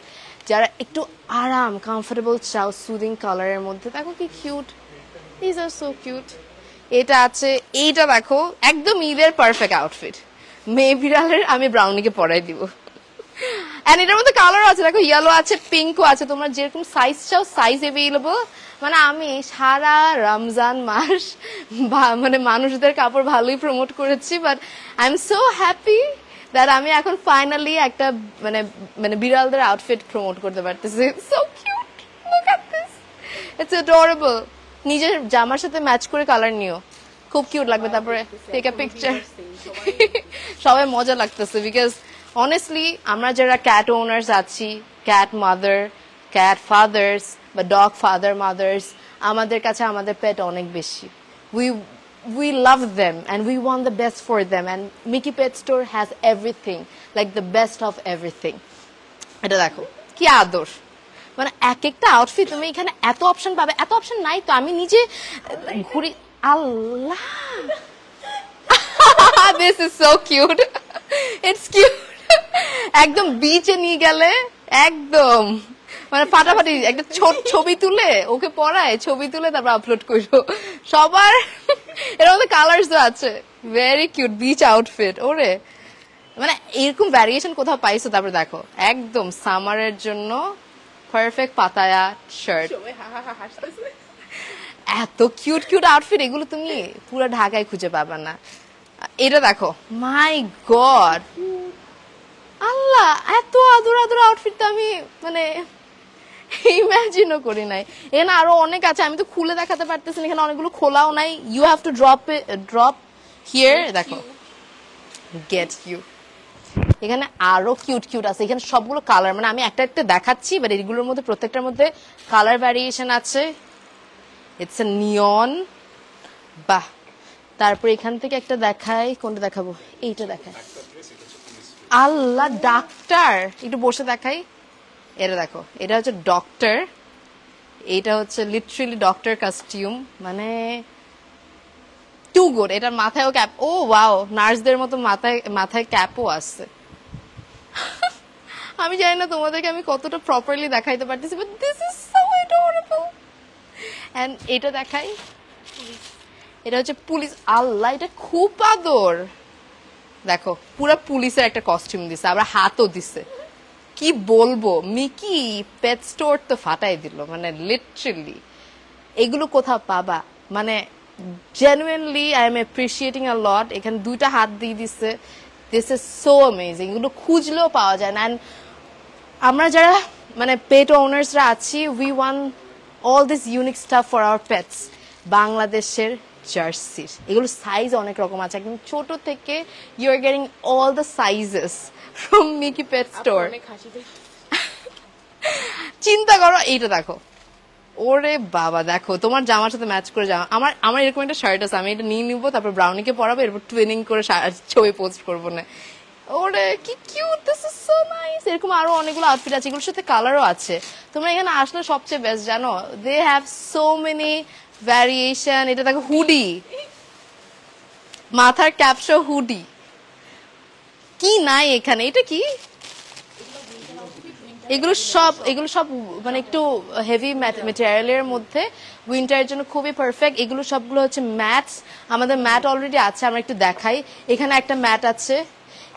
যারা একটু আরাম, কমফোর্টেবল চাও সুদিং কালারের মধ্যে, দেখো কি cute, this are so cute. এটা আছে, এইটা দেখো একদম ঈদের পারফেক্ট আউটফিট। মেয়ে বিড়ালের আমি ব্রাউনিকে পরাই দিব। এন্ড এটার মধ্যে কালার আছে, দেখো ইয়েলো আছে, পিঙ্কও আছে। তোমরা যেরকম সাইজ চাও সাইজ অ্যাভেলেবল। মানে আমি সারা রমজান মাস মানে মানুষদের কাপড় ভালোই প্রমোট করেছি, but I am so happy that আমি এখন ফাইনালি একটা মানে বিড়ালদের আউটফিট প্রমোট করতে পারতেছি। So cute, look at this, it's adorable. নিজের জামার সাথে ম্যাচ করে কালার নিও, খুব কিউট লাগবে। তারপরে টেক আ পিকচার। সবাই মজা লাগতেছে, বিকজ অনেস্টলি আমরা যারা ক্যাট ওনার্স আছি, ক্যাট মাদার, ক্যাট ফাদার্স বা ডগ ফাদার মাদার্স, আমাদের কাছে আমাদের পেট অনেক বেশি। We love them and we want the best for them, and Mickey Pet Store has everything, like the best of everything. এটা দেখো কি আদর, মানে এক একটা আউটফিট তুমি এখানে এত অপশন পাবে। এত অপশন নাই তো, আমি নিজে ঘুরি। আল্লাহ, this is so cute. It's cute. একদম বিচে নিয়ে গেলে একদম মানে ফাটাফাটি একটা ছবি তুলে ওকে পড়ায়, ছবি তুলে তারপর আপলোড করো সবার। এর মধ্যে কালার্স আছে, ভেরি কিউট বিচ আউটফিট। ওরে মানে এরকম ভ্যারিয়েশন কোথাও পাইছো? তারপরে দেখো একদম সামারের জন্য পারফেক্ট পাতায়া শার্ট, এত কিউট কিউট আউটফিট, এগুলো তুমি পুরো ঢাকায় খুঁজে পাবে না। এটা দেখো, মাই গড, আল্লাহ, এত আদর আদর আউটফিট তো আমি মানে ইমাজিনও করি নাই। এখানে আরো অনেক আছে, আমি তো খুলে দেখাতে পারতেছি না, এখানে অনেকগুলো খোলাও নাই। You have to drop here. দেখো, গেট ইউ, এখানে আরো কিউট কিউট আছে। এখানে সবগুলো কালার, মানে আমি একটা একটা দেখাচ্ছি, বাট এগুলোর মধ্যে প্রত্যেকটার মধ্যে কালার ভ্যারিয়েশন আছে। ইটস এ নিয়ন, বাহ। তারপর এখান থেকে একটা দেখাই, কোনটা দেখাবো? এইটা দেখাই। আল্লাহ, ডাক্তার, একটু বসে দেখাই। এটা দেখো, এটা হচ্ছে ডক্টর, এটা হচ্ছে লিটারালি ডক্টর কস্টিউম, মানে টু গুড। এটার মাথায়ও ক্যাপ, ও ওয়াও, নার্সদের মতো মাথায় ক্যাপও আসছে। আমি জানি না তোমাদেরকে আমি কতটা প্রপারলি দেখাইতে পারতেছি, but this is so adorable. And এটা দেখাই, এটা হচ্ছে পুলিশ। আল্লাহ, এটা খুব আদর। দেখো, পুরো পুলিশের একটা কস্টিউম দিছে, আবার হাতও দিছে। কি বলবো, মিকি পেট স্টোর তো ফাটাই দিল, মানে লিটারালি। এগুলো কোথাও পাবা, মানে জেনুইনলি আই এম অ্যাপ্রিসিয়েটিং আ লট। এখানে দুইটা হাত দিয়ে দিচ্ছে, দিস ইজ সো অ্যামেজিং। এগুলো খুঁজলেও পাওয়া যায় না। আমরা যারা মানে পেট ওনার্সরা আছি, we want all this unique staff for our pets. বাংলাদেশের জার্সির এগুলো সাইজ অনেক রকম আছে, একদম ছোট থেকে you are getting all the sizes from Mickey pet store. চিন্তা করো, এইটা দেখো, ওরে বাবা, দেখো তোমার জামার সাথে ম্যাচ করে জামা। আমার এরকম একটা শার্ট আছে, আমি এটা নিয়ে নিবো, তারপর ব্রাউনিকে পরাবো, এরপর টুইনিং করে ছবি পোস্ট করবো না। ওরে কি cute, this is so nice. এরকম আরো অনেকগুলো আউটফিট আছে, এগুলোর সাথে কালারও আছে। তোমরা এখানে আসলে সবচেয়ে বেস্ট, জানো, they have so many variation. এটা দেখো, হুডি, মাথার ক্যাপশো হুডি, কি নাই এখানে? এটা কি? এগুলো সব মানে একটু হেভি ম্যাটেরিয়ালের মধ্যে, উইন্টারের জন্য খুবই পারফেক্ট। এগুলো সবগুলো হচ্ছে ম্যাটস, আমাদের ম্যাট অলরেডি আছে, আমরা একটু দেখাই। এখানে একটা ম্যাট আছে,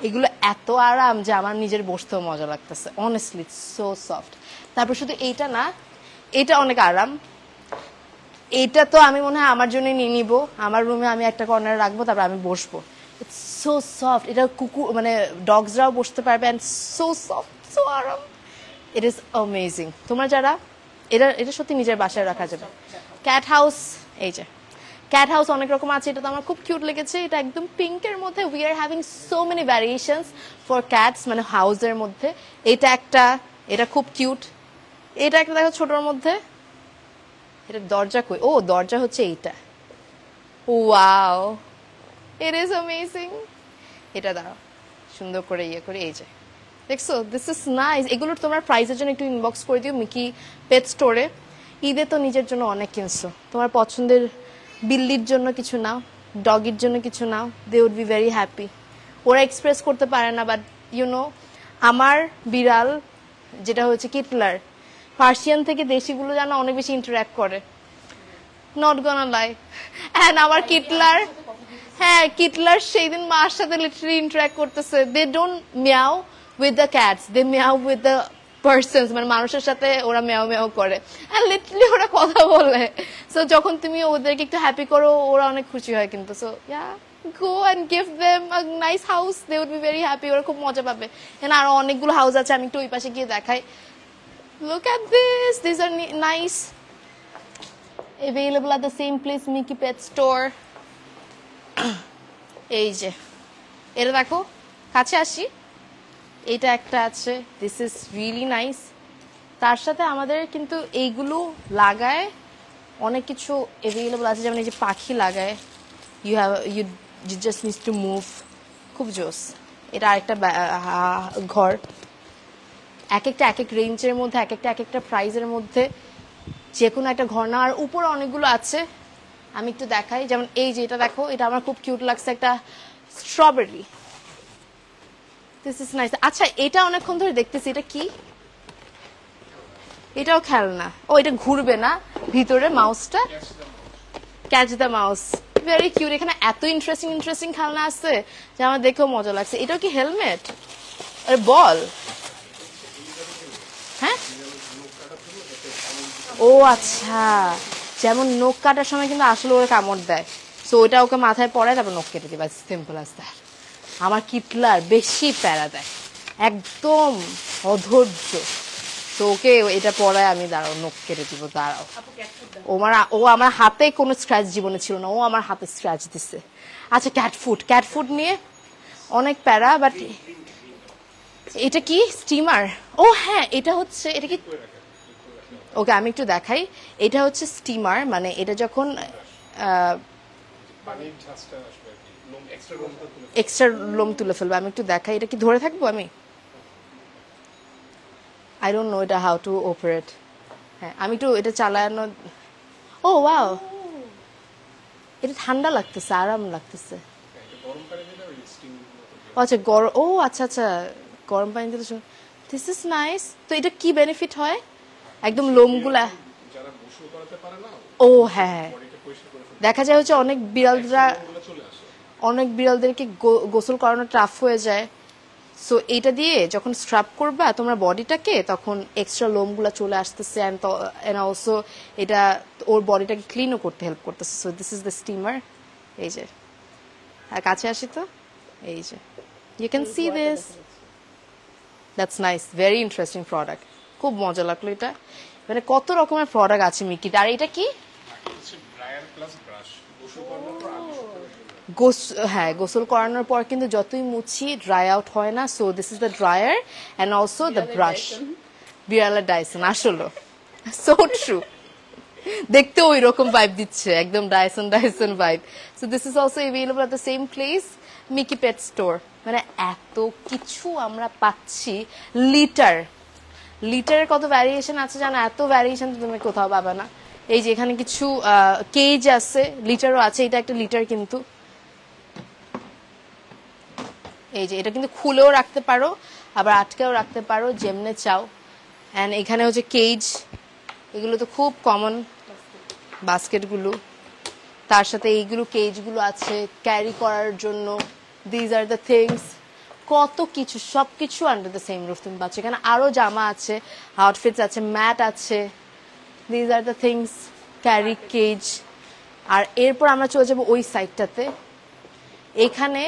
এগুলো এত আরাম যে আমার নিজের বসতেও মজা লাগতেছে, অনেস্টলি সো সফট। তারপর শুধু এইটা না, এটা অনেক আরাম। এইটা তো আমি মনে হয় আমার জন্য নিয়ে নিব, আমার রুমে আমি একটা কর্নারে রাখবো, তারপর আমি বসবো। ইটস সো সফট, এটা কুকুর মানে ডগসরাও বসতে পারবে, অ্যান্ড সো সফট, সো আরাম। It is amazing. তোমরা যারা এটা সত্যি নিজের বাসায় রাখা যাবে। ক্যাট হাউস, এই যে ক্যাট হাউস অনেক রকম আছে, এটা তো আমার খুব কিউট লেগেছে। এটা একদম পিঙ্কের মধ্যে, we are having so many variations for cats, মানে হাউসের মধ্যে। এটা একটা, এটা খুব কিউট। এটা একটা দেখো ছোটর মধ্যে, এটা দরজা কই? ও, দরজা হচ্ছে এইটা। Wow, it is amazing. এটা দাঁড়াও, সুন্দর করে ইয়ে করে, এই যে দেখছো, দিস ইজ নাইস। এগুলোর তোমার প্রাইসের জন্য একটু ইনবক্স করে দিও মিকি পেট স্টোরে। ঈদে তো নিজের জন্য অনেক কিনছো, তোমার পছন্দের বিল্লির জন্য কিছু নাও, ডগির জন্য কিছু নাও, they would be very happy. ওরা এক্সপ্রেস করতে পারে না, বাট ইউ নো, আমার বিড়াল যেটা হচ্ছে কিটলার, পার্সিয়ান থেকে দেশিগুলো যেন অনেক বেশি ইন্টারঅ্যাক্ট করে, নট গোনা লাই। অ্যান্ড আমার কিটলার, হ্যাঁ, কিটলার সেই দিন মার সাথে লিটারালি ইন্টারঅ্যাক্ট করতেছে। They don't meow with the cats, they meow with the persons, মানে মানুষের সাথে ওরা মেয়াও মেয়াও করে, অ্যান্ড লিটারালি ওরা কথা বলে। সো যখন তুমি ওদেরকে একটু হ্যাপি করো, ওরা অনেক খুশি হয় কিন্তু। So yeah, go and give them a nice house, they would be very happy, ওরা খুব মজা পাবে। এখানে আরো অনেকগুলো হাউস আছে, আমি একটু ওই পাশে গিয়ে দেখাই। Look at this, these are nice, available at the same place, Mickey Pet Store. এই যে এটা দেখো, কাছে আসি, এটা একটা আছে, দিস ইজ রিয়েলি নাইস। তার সাথে আমাদের কিন্তু এইগুলো লাগায় অনেক কিছু অ্যাভেলেবল আছে, যেমন এই যে পাখি লাগায়, you just need to move, খুব জোস। এটা আরেকটা ঘর, এক এক রেঞ্জের মধ্যে, এক একটা প্রাইজের মধ্যে, যে কোনো একটা ঘর না। আর উপরে অনেকগুলো আছে, আমি একটু দেখাই। যেমন এই যে এটা দেখো, এটা আমার খুব কিউট লাগছে, একটা স্ট্রবেরি, দিস ইজ নাইস। আচ্ছা এটা অনেকক্ষণ ধরে দেখতেছি, এটা কি? এটাও খেলনা। ও এটা ঘুরবে না ভিতরে মাউসটা? Catch the mouse, very cute. এখানে এত ইন্টারেস্টিং ইন্টারেস্টিং খেলনা আছে যে আমার দেখেও মজা লাগছে। এটাও কি হেলমেট? আরে বল। হ্যাঁ, ও আচ্ছা, যেমন নখ কাটার সময় কিন্তু আসলে ওরা কামড় দেয়, সো ওটা ওকে মাথায় পড়ায় তারপর নখ কেটে দিবা, সিম্পল আস দ্যাট। আমার কিটলার বেশি প্যারা দেয়, একদম অধৈর্য, তো ওকে এটা পড়ায় আমি দাঁড়াও নখ কেটে দিব, দাঁড়াও। ও আমার হাতে কোনো স্ক্র্যাচ জীবনে ছিল না, ও আমার হাতে স্ক্র্যাচ দিছে। আচ্ছা ক্যাট ফুড নিয়ে অনেক প্যারা, বাট এটা কি স্টিমার? ও হ্যাঁ, এটা হচ্ছে, এটা কি, ওকে আমি একটু দেখাই। এটা হচ্ছে স্টিমার, মানে এটা যখন এক্সট্রা লোম তুলে ফেলবে। আমি একটু দেখাই, এটা কি ধরে থাকবো আমি? আই ডোন্ট নো এটা হাউ টু অপারেট। হ্যাঁ আমি একটু এটা চালানো। ও ওয়াও, এটা ঠান্ডা লাগতেছে, আরাম লাগতেছে। আচ্ছা গরম, ও আচ্ছা আচ্ছা, গরম পানি দিতে। This is nice. তো এটা কি বেনিফিট হয়? একদম লোমগুলা, ও হ্যাঁ, দেখা যায় হচ্ছে অনেক বিড়ালদেরকে গোসল করানো টাফ হয়ে যায়, সো এটা দিয়ে যখন স্ক্রাব করবা তোমরা বডিটাকে, তখন এক্সট্রা লোমগুলা চলে আসতেছে, এন্ড অলসো এটা ওর বডিটাকে ক্লিনও করতে হেল্প করতেছে। So this is the steamer. এই যে, আর কাছে আসি তো, এই যে you can see this, that's nice, very interesting product, খুব মজা লাগলো এটা। মানে কত রকমের প্রোডাক্ট আছে মিকিট। আর এটা কি? হ্যাঁ, গোসল করানোর পর কিন্তু যতই মুছি ড্রাই আউট হয় না, so this is the dryer and also the brush. বিড়ালের ডাইসন, আসলে সো ট্রু, দেখতে ওই রকম ভাইব দিচ্ছে, একদম Dyson vibe. So this is also available at the same place, Mickey pet store. মানে এত কিছু আমরা পাচ্ছি। লিটারের কত ভ্যারিয়েশন আছে জানো? এত ভ্যারিয়েশন তো তুমি কোথাও পাবে না। এই যে এখানে কিছু কেজ আছে, লিটারও আছে। এটা একটা লিটার কিন্তু, এই যে এটা কিন্তু খুলেও রাখতে পারো, আবার আটকেও রাখতে পারো, যেমনে চাও। অ্যান্ড এখানে হচ্ছে কেজ, এগুলো তো খুব কমন, বাস্কেটগুলো, তার সাথে এইগুলো কেজগুলো আছে ক্যারি করার জন্য। দিজ আর দ্য থিংস, কত কিছু, সব কিছু আন্ডার দ্য সেম রুফ তুমি পাচ্ছ। এখানে আরও জামা আছে, আউটফিটস আছে, ম্যাট আছে। These are the things, carry cage. আর এরপর আমরা চলে যাবো ওই সাইডটাতে, এখানে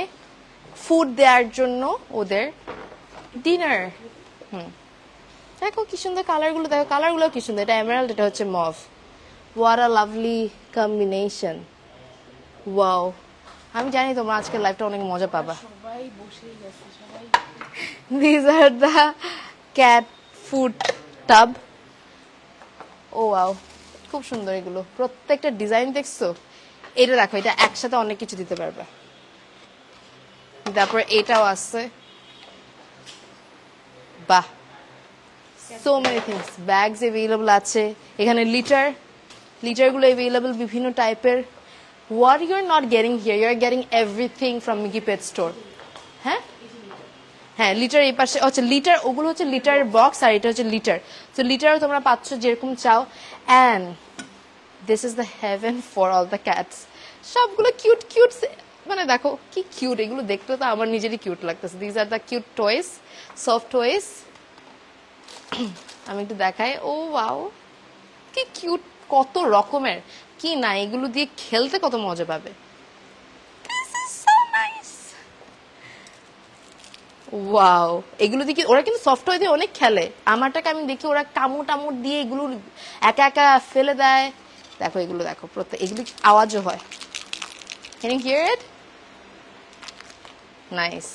ফুড দেওয়ার জন্য ওদের ডিনার। দেখো কি সুন্দর কালারগুলো, দেখো কালারগুলো কি সুন্দর। এটা এমারাল্ড, এটা হচ্ছে mauve. What a lovely combination, wow. আমি জানি তোমরা আজকের লাইফটা অনেক মজা পাবা। This are the cat food tub. Oh wow, খুব সুন্দর এগুলো, প্রত্যেকটা ডিজাইন দেখছো? এটা দেখো, এটা একসাথে অনেক কিছু দিতে পারবে। তারপর এটাও আছে, বাহ, so many things. Bags available আছে এখানে, লিটারগুলো অ্যাভেলেবল বিভিন্ন টাইপের। What you are not getting here, you are getting everything from Mickey pet store. হ্যাঁ হ্যাঁ, লিটার এই পাশে, আচ্ছা লিটার, ওগুলো হচ্ছে লিটার বক্স, আর এটা হচ্ছে লিটার। তো লিটারও তোমরা পাচ্ছ যেরকম চাও। And this is the heaven for all the cats. সবগুলো কিউট কিউট, মানে দেখো কি কিউট, এগুলো দেখতে তো আমার নিজেরই কিউট লাগতেছে। This are the cute toys, soft toys. আমি একটু দেখাই, ও ওয়াও কি কিউট, কত রকমের কি না, এগুলো দিয়ে খেলতে কত মজা পাবে। ওয়াও, এগুলো দিয়ে ওরা কিন্তু সফটওয়্যার দিয়ে অনেক খেলে। আমারটাকে আমি দেখি ওরা কামড় দিয়ে এগুলো একা একা ফেলে দেয়। দেখো এগুলো, দেখো প্রত্যেক, এগুলো আওয়াজও হয়। Can you hear it? Nice.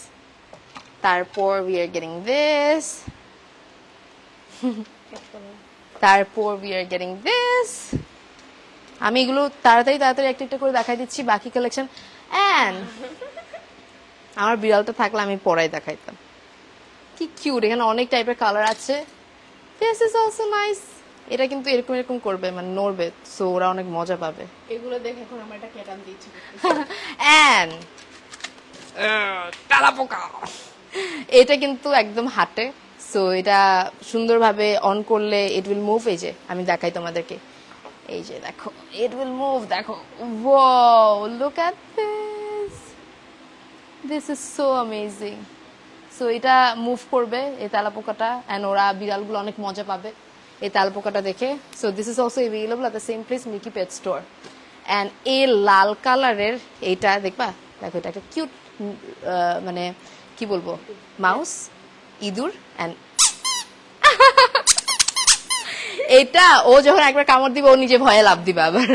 তারপর we are getting this. তারপর we are getting this. আমি এগুলো তাড়াতাড়ি একটা একটা করে দেখাই দিচ্ছি বাকি কালেকশন। And আমার বিড়ালটা থাকলে আমি পরাই দেখাইতাম, কি কিউট। এখানে অনেক টাইপের কালার আছে। This is also nice. এটা কিন্তু এরকম এরকম করবে, মানে নড়বে, সো ওরা অনেক মজা পাবে। এগুলো দেখে এখন আমার একটা ক্যাট আনতে ইচ্ছে করতেছে। And তেলাপোকা, এটা কিন্তু একদম হাঁটে, সো এটা সুন্দরভাবে অন করলে ইট উইল মুভ। এই যে আমি দেখাই তোমাদেরকে, এই যে দেখো ইট উইল মুভ, দেখো wow look at this, this is so amazing. So এটা মুভ করবে এই তেলাপোকাটা, অ্যান্ড ওরা বিড়ালগুলো অনেক মজা পাবে এই তেলাপোকাটা দেখে। So this is also available at the same place, Mickey pet store. And এই লাল কালারের এইটা দেখবা, দেখো এটা একটা কিউট মানে কি বলবো মাউস, ইঁদুর। অ্যান্ড এটা ও যখন একবার কামড় দিবে ও নিজে ভয়ে লাভ দিবে, আবার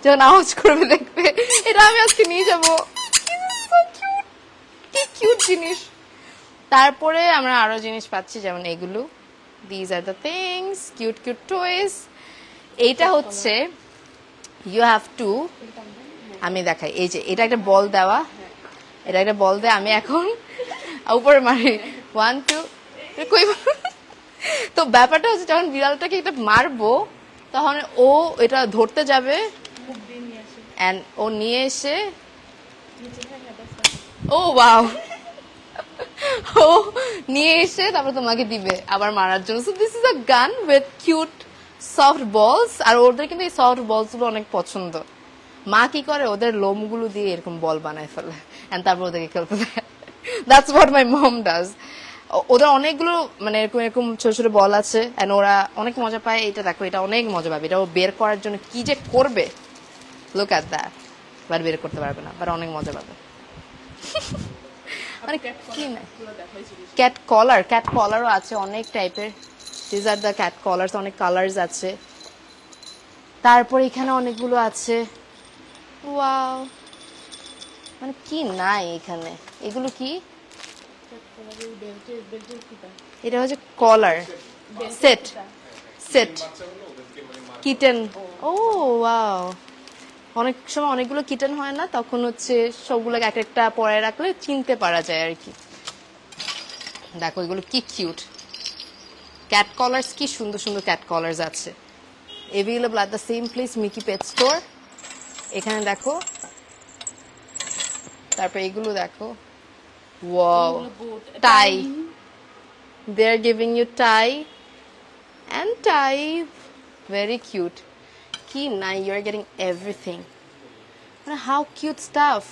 যখন আওয়াজ করবে দেখবে। এটা আমি আজকে নিয়ে যাবো, কি কিউট জিনিস। তারপরে আমরা আরো জিনিস পাচ্ছি, যেমন এগুলো, these are the things, cute cute toys. এইটা হচ্ছে ইউ হ্যাভ টু, আমি দেখাই, এই যে এটা একটা বল দেওয়া, এটা একটা বল দেয়, আমি এখন উপরে মারি 1 2 কই। তো ব্যাপারটা হচ্ছে যখন বিড়ালটাকে এটা মারবো তখন ও এটা ধরতে যাবে, এন্ড ও নিয়ে এসে, ও ওয়াও, ও নিয়ে এসে তারপর তোমাকে দিবে আবার মারার জন্য। সো দিস ইজ আ গান উইথ কিউট সফট বলস। আর ওদের কিন্তু এই সফট বলস গুলো অনেক পছন্দ। মা কি করে, ওদের লোমগুলো দিয়ে এরকম বল বানায় ফেলে, এন্ড তারপর ওদেরকে খেলতে দেয়। That's what my mom does. ওদের অনেকগুলো মানে এরকম এরকম ছোট ছোট বল আছে, এন্ড ওরা অনেক মজা পায়। এটা দেখো, এটা অনেক মজা পাবে, এটা ও বের করার জন্য কি যে করবে, লুক এট দ্যাট। বাট বের করতে পারবে না, বাট অনেক মজা পাবে। মানে কি না, ক্যাট কলার, ক্যাট কলারও আছে অনেক টাইপের। This are the cat collars, অনেক কালার্স আছে। তারপর এখানে অনেকগুলো আছে, ওয়াও, মানে কি নাই এখানে, এগুলো কি, এটা হচ্ছে কলার সেট, সেট কিটেন। ও ওয়াও, অনেক সময় অনেকগুলো কিটেন হয় না, তখন হচ্ছে সবগুলোকে এক একটা পরে রাখলে চিনতে পারা যায় আর কি। দেখো এগুলো কি কিউট ক্যাট কলার্স, কি সুন্দর সুন্দর ক্যাট কলার্স আছে available at the same place, Mickey pet store. এখানে দেখো, তারপর এগুলো দেখো, wow, tie, they are giving you tie and tie, very cute. কি নাই, ইউ আর গেটিং এভরিথিং, মানে হাউ কিউট স্টাফ,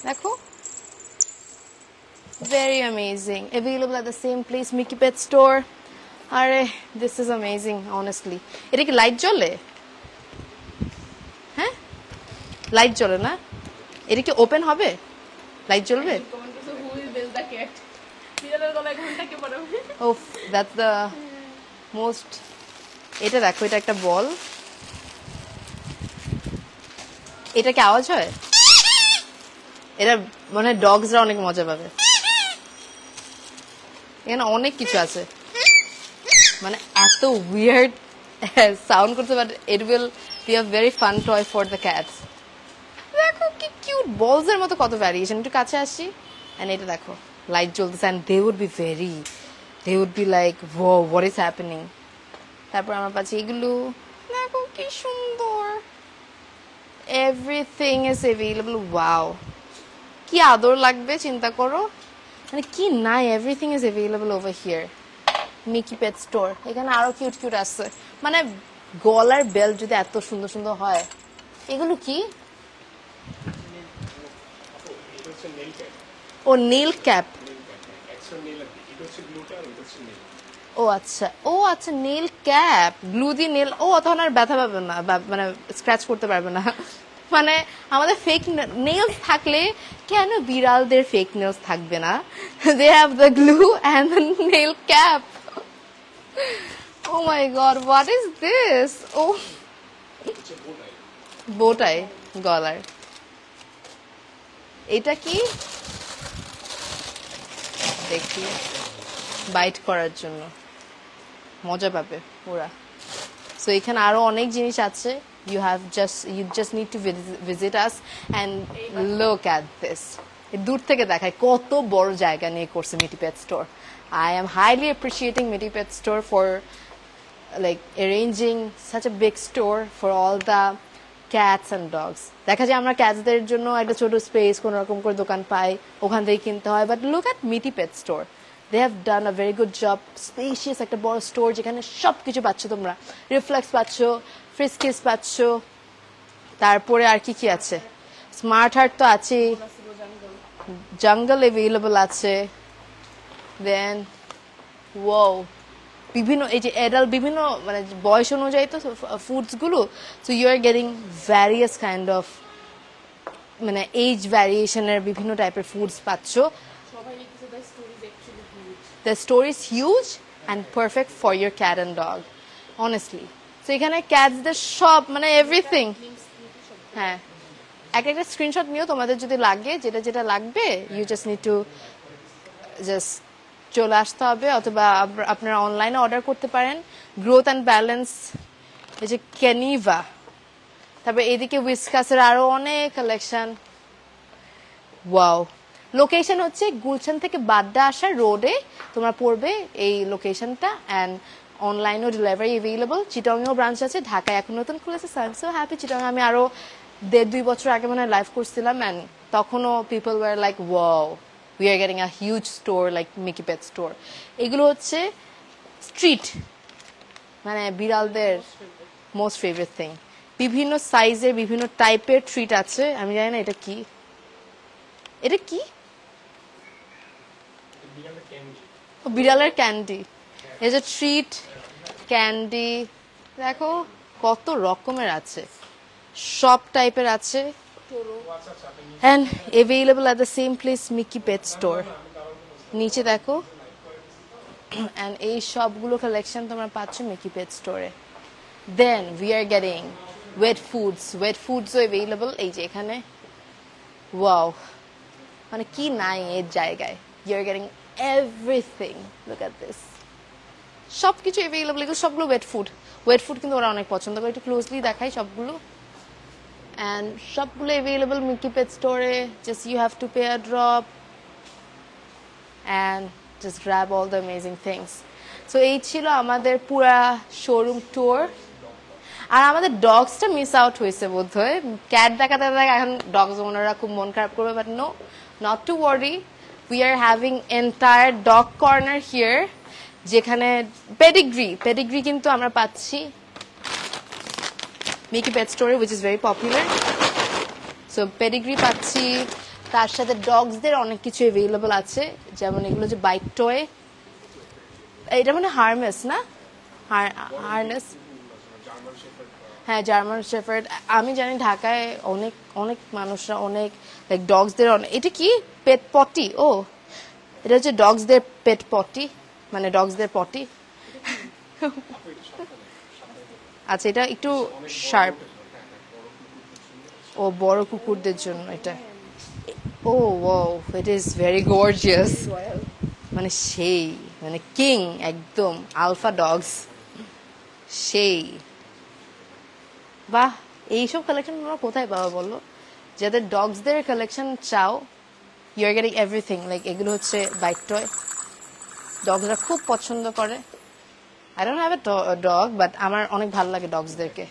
দেখো, very amazing, available at the same place, Mickey Pet Store. আরে this is amazing honestly. এটা কি light জ্বলে? হ্যাঁ light জ্বলে না, এটা কি ওপেন হবে, লাইট জ্বলবে? Oh, that's the most. এটা দেখো, এটা একটা বল, এটা কি আওয়াজ হয়? এটা মানে ডগসরা অনেক মজা পাবে। এখানে অনেক কিছু আছে, মানে এত উইয়ার্ড সাউন্ড করতে, but it will be a very fun toy for the cats. দেখো কি কিউট বলস এর মতো কত ভ্যারিয়েশন। একটু কাছে আসি, এন্ড এটা দেখো লাইট জ্বলতেছে, and they would be like wow, what is happening. তারপর আমার পাশে এগুলো দেখো কি সুন্দর, এভরিথিং ইজ অ্যাভেলেবল। ওয়াও, কি আদর লাগবে চিন্তা করো, মানে কি নাই, everything is available over here, Mickey pet store. এখানে আরো কিউট কিউট আছে, মানে গলার বেল্ট যদি এত সুন্দর সুন্দর হয়। এগুলো কি, ও নীল ক্যাপ, ও আচ্ছা, ও আচ্ছা নেল ক্যাপ, গ্লু দিয়ে নেল, ও তখন আর ব্যথা পাবে না, মানে স্ক্র্যাচ করতে পারবে না। মানে আমাদের ফেক নেলস থাকলে কেন বিড়ালদের ফেক নেলস থাকবে না? They have the glue and the nail cap. Oh my god, what is this? ও বোটাই গলার, এটা কি দেখি, বাইট করার জন্য মজা পাবে ওরা। সো এখানে আরো অনেক জিনিস আছে, you just need to visit us and look at this. দূর থেকে দেখায় কত বড় জায়গা নিয়ে করছে মিটি pet store. I am highly appreciating Miti Pet Store for like arranging such a big store for all the cats and dogs. দেখা যায় আমরা ক্যাটসদের জন্য একটা ছোট স্পেস কোনো রকম করে দোকান পাই, ওখান থেকে কিনতে হয়, বাট লুক অ্যাট মিটি pet store, they have done a very good job. Spacious একটা বড় স্টোর যেখানে সব কিছু পাচ্ছ তোমরা, রিফ্লেক্স পাচ্ছ, ফ্রিস্কিস পাচ্ছ, তারপরে আর কি কি আছে, স্মার্ট হার্ট তো আছেই, জঙ্গল অ্যাভেলেবল আছে, দেন ওয়াও বিভিন্ন এই যে এডাল বিভিন্ন মানে বয়স অনুযায়ী তো ফুডস গুলো, so you are getting various kind of মানে এজ ভ্যারিয়েশনের বিভিন্ন টাইপের ফুডস পাচ্ছ। The store is huge and perfect for your cat and dog honestly. সো এখানে ক্যাটসদের সব মানে এভরিথিং, হ্যাঁ একটা স্ক্রিনশট নিও তোমাদের যদি লাগে, যেটা যেটা লাগবে you just need to just চলে আসতে হবে, অথবা আপনারা অনলাইনে অর্ডার করতে পারেন। গ্রোথ অ্যান্ড ব্যালেন্স, এই যে ক্যানিভা, তারপরে এদিকে উইসকাসের আরো অনেক কালেকশন। ওয়াও, লোকেশন হচ্ছে গুলশান থেকে বাড্ডা আসা রোডে তোমরা পড়বে এই লোকেশনটা, অ্যান্ড অনলাইনেও ডেলিভারি অ্যাভেলেবল। চিটাংয়েও ব্রাঞ্চ আছে, ঢাকায় এখন নতুন খুলেছে। So I am so happy. Chittagong আমি আরো 1.5-2 বছর আগে মনে হয় লাইভ করছিলাম, অ্যান্ড তখনও people were like wow, we are getting a huge store like Mickey Pet Store. এগুলো হচ্ছে স্ট্রিট মানে বিড়ালদের মোস্ট ফেভারিট থিং। বিভিন্ন সাইজের বিভিন্ন টাইপের ট্রিট আছে, আমি জানি না এটা কি, এটা কি বিড়ালের ক্যান্ডি, এই যে ট্রিট ক্যান্ডি, দেখো কত রকমের আছে, সব টাইপের আছে, and available at the same place Mickey Pet Store. নিচে দেখো, and এই সবগুলো কালেকশন তোমরা পাচ্ছ Mickey Pet Store A. Then we are getting wet foods available এই যে এখানে। Wow, মানে কি নাই এর জায়গায়, you are getting everything, look at this, সবকিছু available, এগুলো সবগুলো ওয়েট ফুড কিন্তু ওরা অনেক পছন্দ করে, একটু ক্লোজলি দেখাই সবগুলো। And সবগুলো available Mickey Pet Store A, just you have to pay a drop and just grab all the amazing things. So এই ছিল আমাদের পুরা শোরুম ট্যুর। আর আমাদের ডগসটা মিস আউট হয়েছে বোধহয়, ক্যাট দেখাতে দেখা এখন ডগস ওনারা খুব মন খারাপ করবে, but no, not to worry, we are having entire dog corner here, যেখানে পেডিগ্রি কিন্তু আমরা পাচ্ছি Mickey Pet Store, which is very popular. So pedigree পাচ্ছি, তার সাথে ডগসদের অনেক কিছু available আছে, যেমন এগুলো যে বাইট টয়, এটা মানে হারনেস না, হারনেস, হ্যাঁ জার্মান শেফার্ড। আমি জানি ঢাকায় অনেক অনেক মানুষরা অনেক লাইক ডগসদের অনেক, এটা কি পেট পটি, ও এটা হচ্ছে ডগসদের পেট পটি, মানে ডগসদের পটি। আচ্ছা, এটা একটু শার্প, ও বড় কুকুরদের জন্য এটা। Oh wow, it is very gorgeous, মানে সেই মানে কিং একদম, আলফা ডগস সেই। বাহ, এইসব কালেকশন তোমরা কোথায় পাবো বলো? যাদের ডগসদের কালেকশন চাও, you are getting everything. Like এগুলো হচ্ছে বাইট টয়, ডগসরা খুব পছন্দ করে। I don't have a dog, but আমার অনেক ভালো লাগে ডগসদেরকে,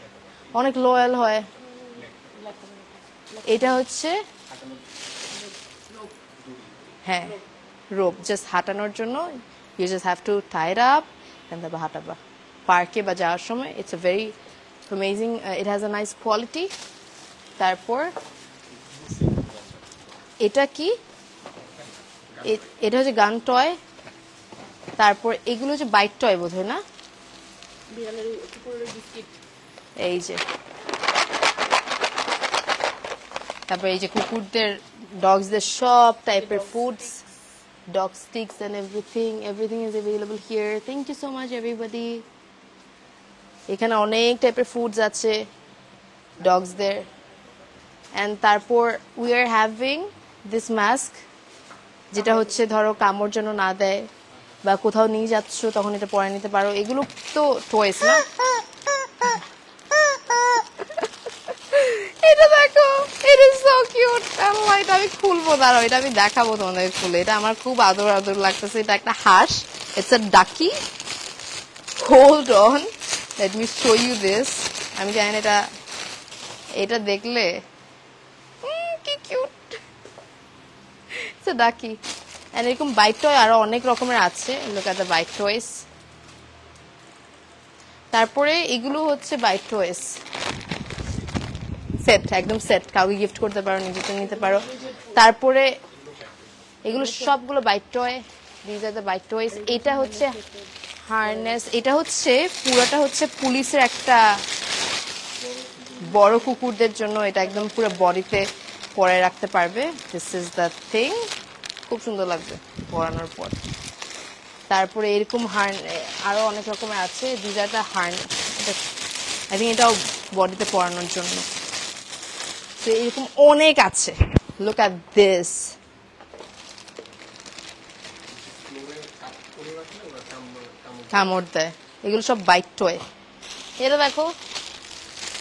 অনেক লয়াল হয়। এটা হচ্ছে হ্যাঁ রোপ, জাস্ট হাঁটানোর জন্য, you just have to tie it up and তারপর হাঁটাবা পার্কে বা যাওয়ার সময়। It's a very amazing, it has a nice quality. তারপর এটা কি, এটা হচ্ছে গান টয়। তারপর এগুলো হচ্ছে বাইট টয় বোধহয় না, এই যে। তারপর এই যে কুকুরদের ডগসদের সব টাইপের foods, dog sticks and everything is available here. Thank you so much everybody. এখানে অনেক টাইপের ফুডস আছে ডগসদের। এন্ড তারপর we are having this mask, যেটা হচ্ছে ধরো কামড় যেন না দেয়, বা কোথাও নিয়ে যাচ্ছ তখন এটা পরে নিতে পারো। এগুলো তো টয়েস না, এটা দেখো, ইট ইজ সো কিউট। আল্লাহ, এটা আমি খুলবো, দাঁড়াও, এটা আমি দেখাবো তোমাদের খুলে। এটা আমার খুব আদর আদর লাগতেছে। এটা একটা হাঁস, it's a ducky. Hold on, let me show you this. আমি জানি এটা এটা দেখলে কি কিউট, সো ডাকি। এন্ড এরকম বাইক টয় আরো অনেক রকমের আছে, look at the bike toys. তারপরে এগুলো হচ্ছে বাইক টয়েস সেট, একদম সেট, কাউকে গিফট করতে পারো, নিজেকে নিতে পারো। তারপরে এগুলো সবগুলো bike toy, this are the bike toys. এটা হচ্ছে হারনেস, এটা হচ্ছে পুরোটা হচ্ছে পুলিশের একটা বড় কুকুরদের জন্য, এটা একদম পুরো বডিতে পরে রাখতে পারবে। দিস ইজ দ্য থিং, খুব সুন্দর লাগবে পরানোর পর। তারপরে এরকম আরো অনেক রকমের আছে, this are the I think এটাও বডিতে পরানোর জন্য। তো এরকম অনেক আছে, লুক এট দিস। কামড় দেয়, এগুলো সব বাইক টয়। এটা দেখো,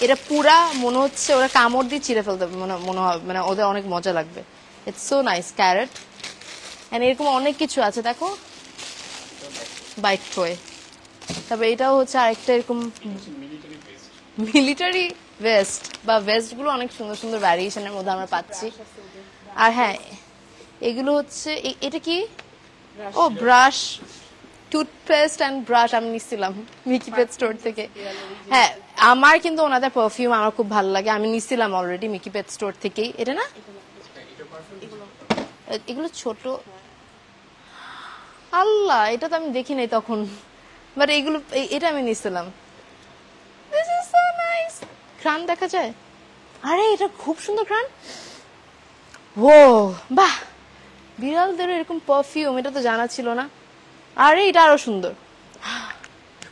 এটা পুরা মনে হচ্ছে ওরা কামড় দিয়ে চিড়ে ফেলতে মনে হবে, মানে ওদের অনেক মজা লাগবে। It's so nice, carrot. And এরকম অনেক কিছু আছে দেখো, বাইক টয়। তবে এটাও হচ্ছে আরেকটা এরকম মিলিটারি ভেস্ট, বা ভেস্ট গুলো অনেক সুন্দর সুন্দর ভ্যারিয়েশনের মধ্যে আমরা পাচ্ছি। আর হ্যাঁ, এগুলো হচ্ছে এটা কি, ও ব্রাশ, টুথপেস্ট অ্যান্ড ব্রাশ আমি নিছিলাম মিকি পেট স্টোর থেকে। হ্যাঁ, আমার কিন্তু ওনাদের পারফিউম আমার খুব ভালো লাগে, আমি নিছিলাম অলরেডি মিকি পেট স্টোর থেকেই। এটা না, এগুলো ছোট, আল্লাহ এটা তো আমি দেখি নাই তখন, বাট এগুলো এটা আমি নিছিলাম। দিস ইজ সো নাইস, ঘ্রাণ দেখা যায়। আরে এটা খুব সুন্দর ঘ্রাণ, ও বাহ, বিড়ালদের এরকম পারফিউম, এটা তো জানা ছিল না। আরে এটা আরো সুন্দর,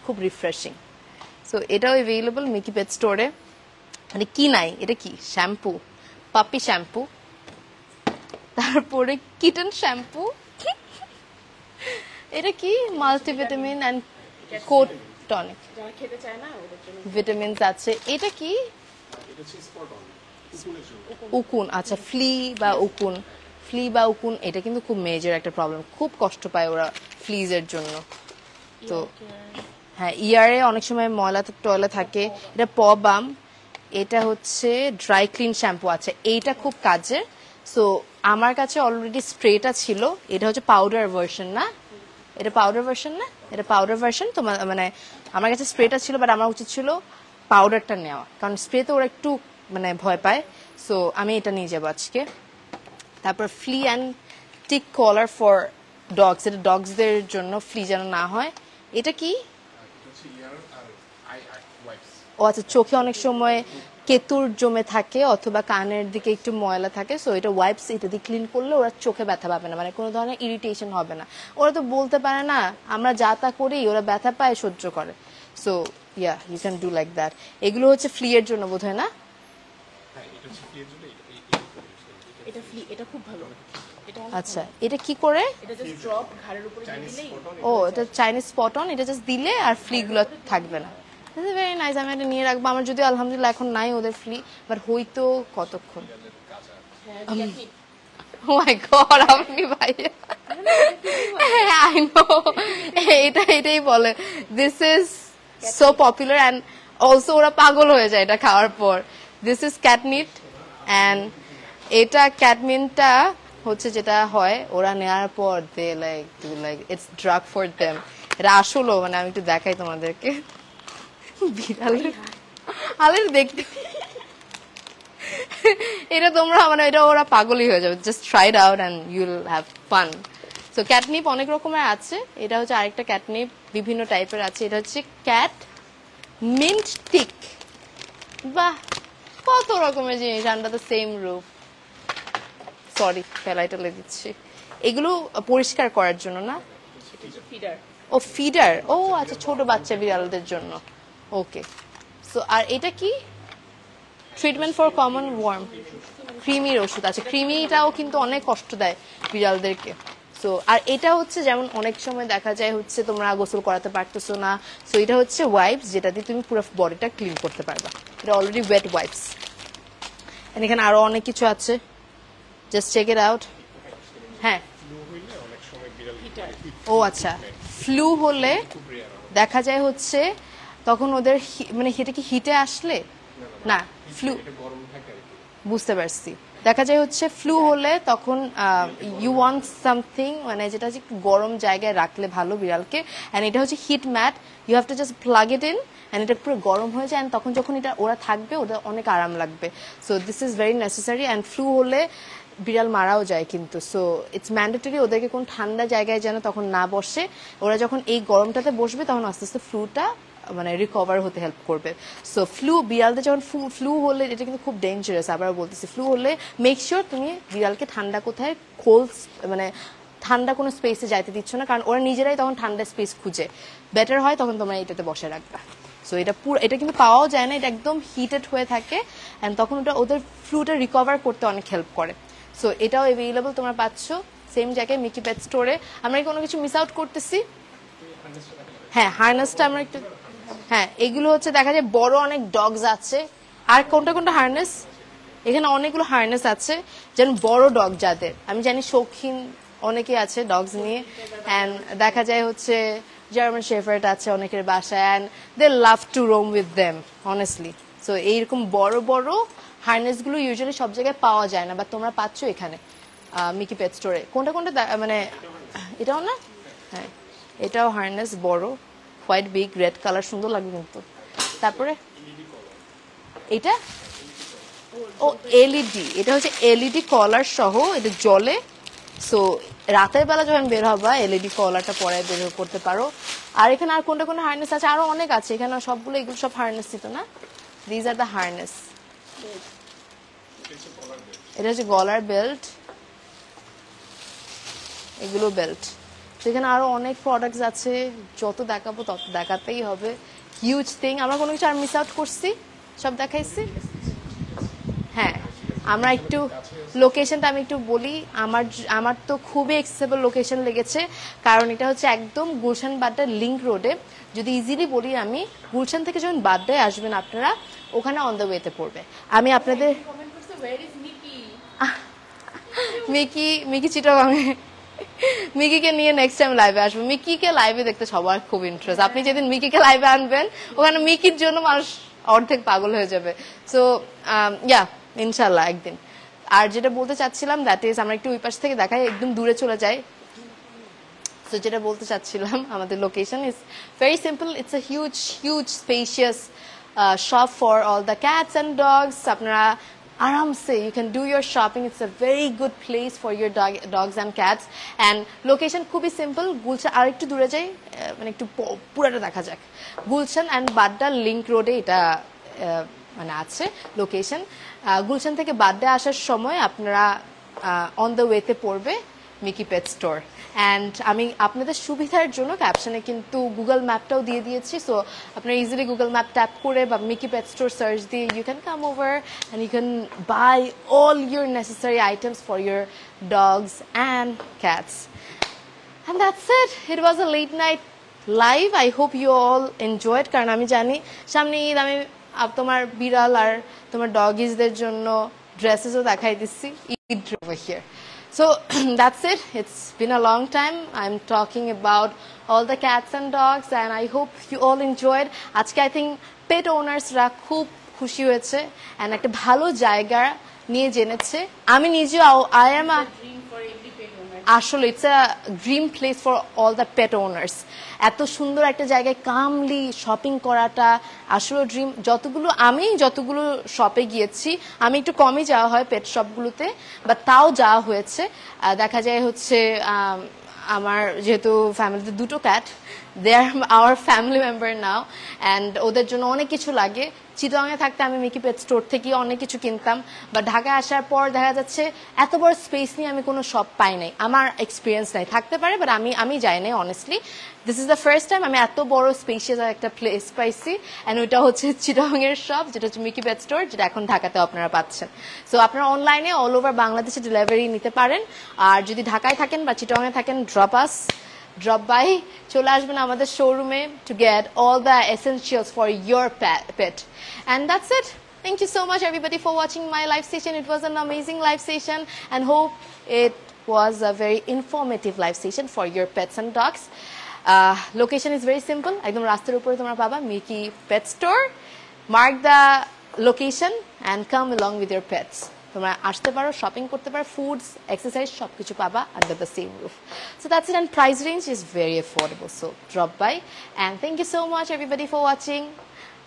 খুব রিফ্রেশিং। সো এটাও অ্যাভেলেবল মিকি পেট স্টোরে। মানে কি নাই, এটা কি শ্যাম্পু, পাপি শ্যাম্পু, তারপরে কিটেন শ্যাম্পু, এটা কি multivitamin and quote tonic, vitamins আছে। এটা কি উকুন, আচ্ছা ফ্লি বা উকুন, ফ্লি বা উকুন, এটা কিন্তু খুব মেজর একটা প্রবলেম, খুব কষ্ট পায় ওরা ফ্লিজের জন্য। তো হ্যাঁ, ইয়ারে অনেক সময় ময়লা টয়লা থাকে। এটা বাম, এটা হচ্ছে ড্রাই ক্লিন শ্যাম্পু আছে, এইটা খুব কাজের। সো আমার কাছে অলরেডি স্প্রেটা ছিল, এটা হচ্ছে পাউডার ভার্সন না, এটা পাউডার ভার্সন না, এটা পাউডার ভার্সন। তোমার মানে আমার কাছে স্প্রেটা ছিল, বাট আমার উচিত ছিল পাউডারটা নেওয়া, কারণ স্প্রেতে ওরা একটু মানে ভয় পায়। সো আমি এটা নিয়ে যাবো আজকে। তারপর flea and tick collar for dogs, এটা ডগসদের জন্য, ফ্লি যেন না হয়। এটা কি, ও আচ্ছা, চোখে অনেক সময় কেতুর জমে থাকে অথবা কানের দিকে একটু ময়লা থাকে, সো এটা ওয়াইপস, এটা দিয়ে ক্লিন করলে ওরা চোখে ব্যথা পাবে না, মানে কোনো ধরনের ইরিটেশন হবে না। ওরা তো বলতে পারে না, আমরা যা তা করি, ওরা ব্যথা পায় সহ্য করে। So yeah, you can do like that. এগুলো হচ্ছে ফ্লি এর জন্য বোধ হয় না, এটা খুব ভালো। আচ্ছা এটা কি করে, ও এটা চাইনিজ স্পট অন, এটা জাস্ট দিলে আর ফ্লি গুলো থাকবে না। ভেরি নাইস, আমি এটা নিয়ে রাখবো। আমার যদিও আলহামদুলিল্লাহ এখন নাই ওদের ফ্লি, বাট হইতো কতক্ষণ। ও মাই গড, আপনি ভাই, আই নো, এটাই বলে, this is so popular and also ওরা পাগল হয়ে যায় এটা খাওয়ার পর। দিস ইজ ক্যাটনিট, অ্যান্ড এটা ক্যাটমিনটা হচ্ছে যেটা হয় ওরা নেওয়ার পর they like do like it's drug for them. এটা আসলো, মানে আমি একটু দেখাই তোমাদেরকে, বিড়ালের আলের দেখতে, এটা তোমরা মানে এটা ওরা পাগলই হয়ে যাবে। Just try it out and you will have fun. So catnip অনেক রকমের আছে, এটা হচ্ছে আরেকটা ক্যাটনিপ, বিভিন্ন টাইপের আছে। এটা হচ্ছে ক্যাট মিন্ট টিক, বাহ কত রকমের জিনিস under the same roof. Sorry ফেলাইটা লে দিচ্ছি, এগুলো পরিষ্কার করার জন্য না, ও ফিডার, ও আচ্ছা ছোট বাচ্চা বিড়ালদের জন্য, ওকে। সো আর এটা কি, ট্রিটমেন্ট ফর কমন ওয়ার্ম, ক্রিমির ওষুধ আছে। ক্রিমিটাও কিন্তু অনেক কষ্ট দেয় বিড়ালদেরকে। সো আর এটা হচ্ছে যেমন অনেক সময় দেখা যায় হচ্ছে তোমরা গোসল করাতে পারতেছো না, সো এটা হচ্ছে ওয়াইপস, যেটা দিয়ে তুমি পুরো বডিটা ক্লিন করতে পারবা। এটা অলরেডি ওয়েট ওয়াইপস। এখানে আরো অনেক কিছু আছে, জাস্ট চেক ইট আউট। হ্যাঁ, ও আচ্ছা, ফ্লু হলে দেখা যায় হচ্ছে তখন ওদের মানে এটা কি হিটে আসলে না, ফ্লু বুঝতে পারছি দেখা যায় হচ্ছে ফ্লু হলে তখন ইউ ওয়ান্ট সামথিং মানে যেটা হচ্ছে একটু গরম জায়গায় রাখলে ভালো বিড়ালকে অ্যান্ড এটা হচ্ছে heat mat you have to just plug it in and এটা পুরো গরম হয়ে যায় অ্যান্ড তখন যখন এটা ওরা থাকবে ওদের অনেক আরাম লাগবে so this is very necessary and flu হলে বিড়াল মারাও যায় কিন্তু সো ইটস ম্যান্ডেটরি ওদেরকে কোন ঠান্ডা জায়গায় যেন তখন না বসে ওরা যখন এই গরমটাতে বসবে তখন আস্তে আস্তে ফ্লুটা মানে রিকভার হতে হেল্প করবে সো ফ্লু বিড়ালদের যখন ফ্লু হলে এটা কিন্তু খুব ডেঞ্জারাস আবার বলতেছি ফ্লু হলে মেক শিওর তুমি বিড়ালকে ঠান্ডা কোথায় মানে ঠান্ডা কোনো স্পেসে যাইতে দিচ্ছ না কারণ ওরা নিজেরাই তখন ঠান্ডা স্পেস খুঁজে বেটার হয় তখন তোমরা এটাতে বসে রাখবা সো এটা পুরো এটা কিন্তু পাওয়াও যায় না এটা একদম হিটেড হয়ে থাকে অ্যান্ড তখন ওটা ওদের ফ্লুটা রিকভার করতে অনেক হেল্প করে সো এটাও অ্যাভেলেবল তোমরা পাচ্ছ সেম জায়গায় মিকি পেট স্টোরে আমরা কি কোনো কিছু মিস আউট করতেছি হ্যাঁ হার্নেসটা আমরা একটু হ্যাঁ এগুলো হচ্ছে দেখা যায় বড় অনেক ডগস আছে আর কোনটা কোনটা হার্নেস এখানে অনেকগুলো হার্নেস আছে যেন বড় ডগ যাদের আমি জানি শৌখিন অনেকে আছে ডগস নিয়ে অ্যান্ড দেখা যায় হচ্ছে জার্মান শেফার্ড আছে অনেকের বাসায় and they love to roam with them honestly so এইরকম বড় বড় হার্নেসগুলো ইউজুয়ালি সব জায়গায় পাওয়া যায় না বা তোমরা পাচ্ছ এখানে মিকি পেট স্টোরে কোনটা কোনটা মানে এটাও না হ্যাঁ এটাও হার্নেস বড় হোয়াইট বিগ রেড কালার সুন্দর লাগবে কিন্তু তারপরে এটা ও এলইডি এটা হচ্ছে এলইডি কলার সহ এটা জলে সো রাতের বেলা যখন বের হবা এলইডি কলারটা পরে বের করতে পারো আর এখানে আর কোনটা কোন হার্নেস আছে আরো অনেক আছে এখানে সবগুলো এগুলো সব হার্নেস ছিল না দিজ আর দ্য হার্নেস এটা হচ্ছে গলার বেল্ট এগুলো বেল্ট সেখানে আরো অনেক প্রোডাক্টস আছে যত দেখাবো তত দেখাতেই হবে হিউজ থিং আমরা কোনো কিছু আর মিস আউট করছি সব দেখাইছি হ্যাঁ আমরা একটু লোকেশনটা আমি একটু বলি আমার তো খুবই অ্যাক্সেসেবল লোকেশন লেগেছে কারণ এটা হচ্ছে একদম গুলশান বাড্ডা লিংক রোডে যদি ইজিলি বলি আমি গুলশান থেকে যখন বাড্ডায় আসবেন আপনারা ওখানে অন দ্য ওয়েতে পড়বে আমি আপনাদের মিকি চিটাগাঙে মিকিকে নিয়ে নেক্সট টাইম লাইভে আসবো মিকিকে লাইভে দেখতে সবার খুব ইন্টারেস্ট আপনি যেদিন মিকিকে লাইভে আনবেন ওখানে মিকির জন্য মানুষ অর্ধেক পাগল হয়ে যাবে সো ইয়া ইনশাল্লাহ একদিন আর যেটা বলতে চাচ্ছিলাম দ্যাট ইজ আমরা একটু ওই পাশ থেকে দেখাই একদম দূরে চলে যাই সো যেটা বলতে চাচ্ছিলাম আমাদের location is very simple it's a huge spacious shop for all the cats and dogs আপনারা আরামসে you can do your shopping it's a very good place for your dogs and cats and location খুবই simple Gulshan আর একটু দূরে যাই মানে একটু পুরাটা দেখা যাক গুলশান অ্যান্ড বাড্ডা লিংক রোডে এটা মানে আছে লোকেশন গুলশান থেকে বাড্ডা আসার সময় আপনারা অন দ্য ওয়েতে পড়বে মিকি পেট স্টোর অ্যান্ড আমি আপনাদের সুবিধার জন্য ক্যাপশনে কিন্তু গুগল ম্যাপটাও দিয়ে দিয়েছি সো আপনারা ইজিলি গুগল ম্যাপ ট্যাপ করে বা মিকি পেট স্টোর সার্চ দিয়ে you can come over and you can buy all your necessary items for your dogs and cats and that's it it was a late night live I hope you all enjoyed কারণ আমি জানি সামনে ঈদ আমি তোমার বিড়াল আর তোমার ডগিজদের জন্য ড্রেসেসও দেখাই দিচ্ছি Eid over here so that's it it's been a long time I'm talking about all the cats and dogs and I hope you all enjoyed আজকে I think pet owners রা খুব খুশি হয়েছে and একটা ভালো জায়গা নিয়ে জেনেছে আমি নিজেও I am a আসলে it's a dream place for all the pet owners এত সুন্দর একটা জায়গায় কামলি শপিং করাটা আসলে ড্রিম আমি যতগুলো শপে গিয়েছি আমি একটু কমই যাওয়া হয় পেট শপগুলোতে বা তাও যাওয়া হয়েছে দেখা যায় হচ্ছে আমার যেহেতু ফ্যামিলিতে দুটো cat they are our family member now and ওদের জন্য অনেক কিছু লাগে চিটাগাঙে থাকতে আমি মিকি পেট স্টোর থেকে অনেক কিছু কিনতাম বা ঢাকায় আসার পর দেখা যাচ্ছে এত বড় স্পেস নিয়ে আমি কোনো শপ পাই নাই আমার এক্সপিরিয়েন্স নাই থাকতে পারে বাট আমি যাই নাই honestly this is the first time আমি এত বড় স্পেশিয়াস একটা প্লেস পাইছি অ্যান্ড ওইটা হচ্ছে চিটাগাঙের শপ যেটা হচ্ছে মিকি পেট স্টোর যেটা এখন ঢাকাতেও আপনারা পাচ্ছেন সো আপনারা অনলাইনে অল ওভার বাংলাদেশে ডেলিভারি নিতে পারেন আর যদি ঢাকায় থাকেন বা চিটাগাঙে থাকেন drop by চলে আসবেন আমাদের শোরুমে to get all the essentials for your pet and that's it thank you so much everybody for watching my live session it was an amazing live session and hope it was a very informative live session for your pets and dogs location is very simple একদম রাস্তার উপরে তোমরা পাবা Mickey pet store mark the location and come along with your pets. তোমরা আসতে পারো, shopping করতে পারো, ফুডস, এক্সারসাইজ সব কিছু পাবা under the same roof. So that's it, and price range is very affordable. So drop by and thank you so much everybody for watching.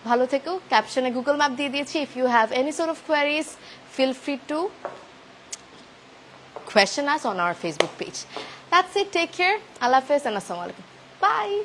ভালো থেকো। ক্যাপশনে গুগল ম্যাপ দিয়ে দিয়েছি। If you have any sort of queries, feel free to question us on our Facebook page. That's it. Take care. Allah Hafiz and Assalamu alaikum. Bye.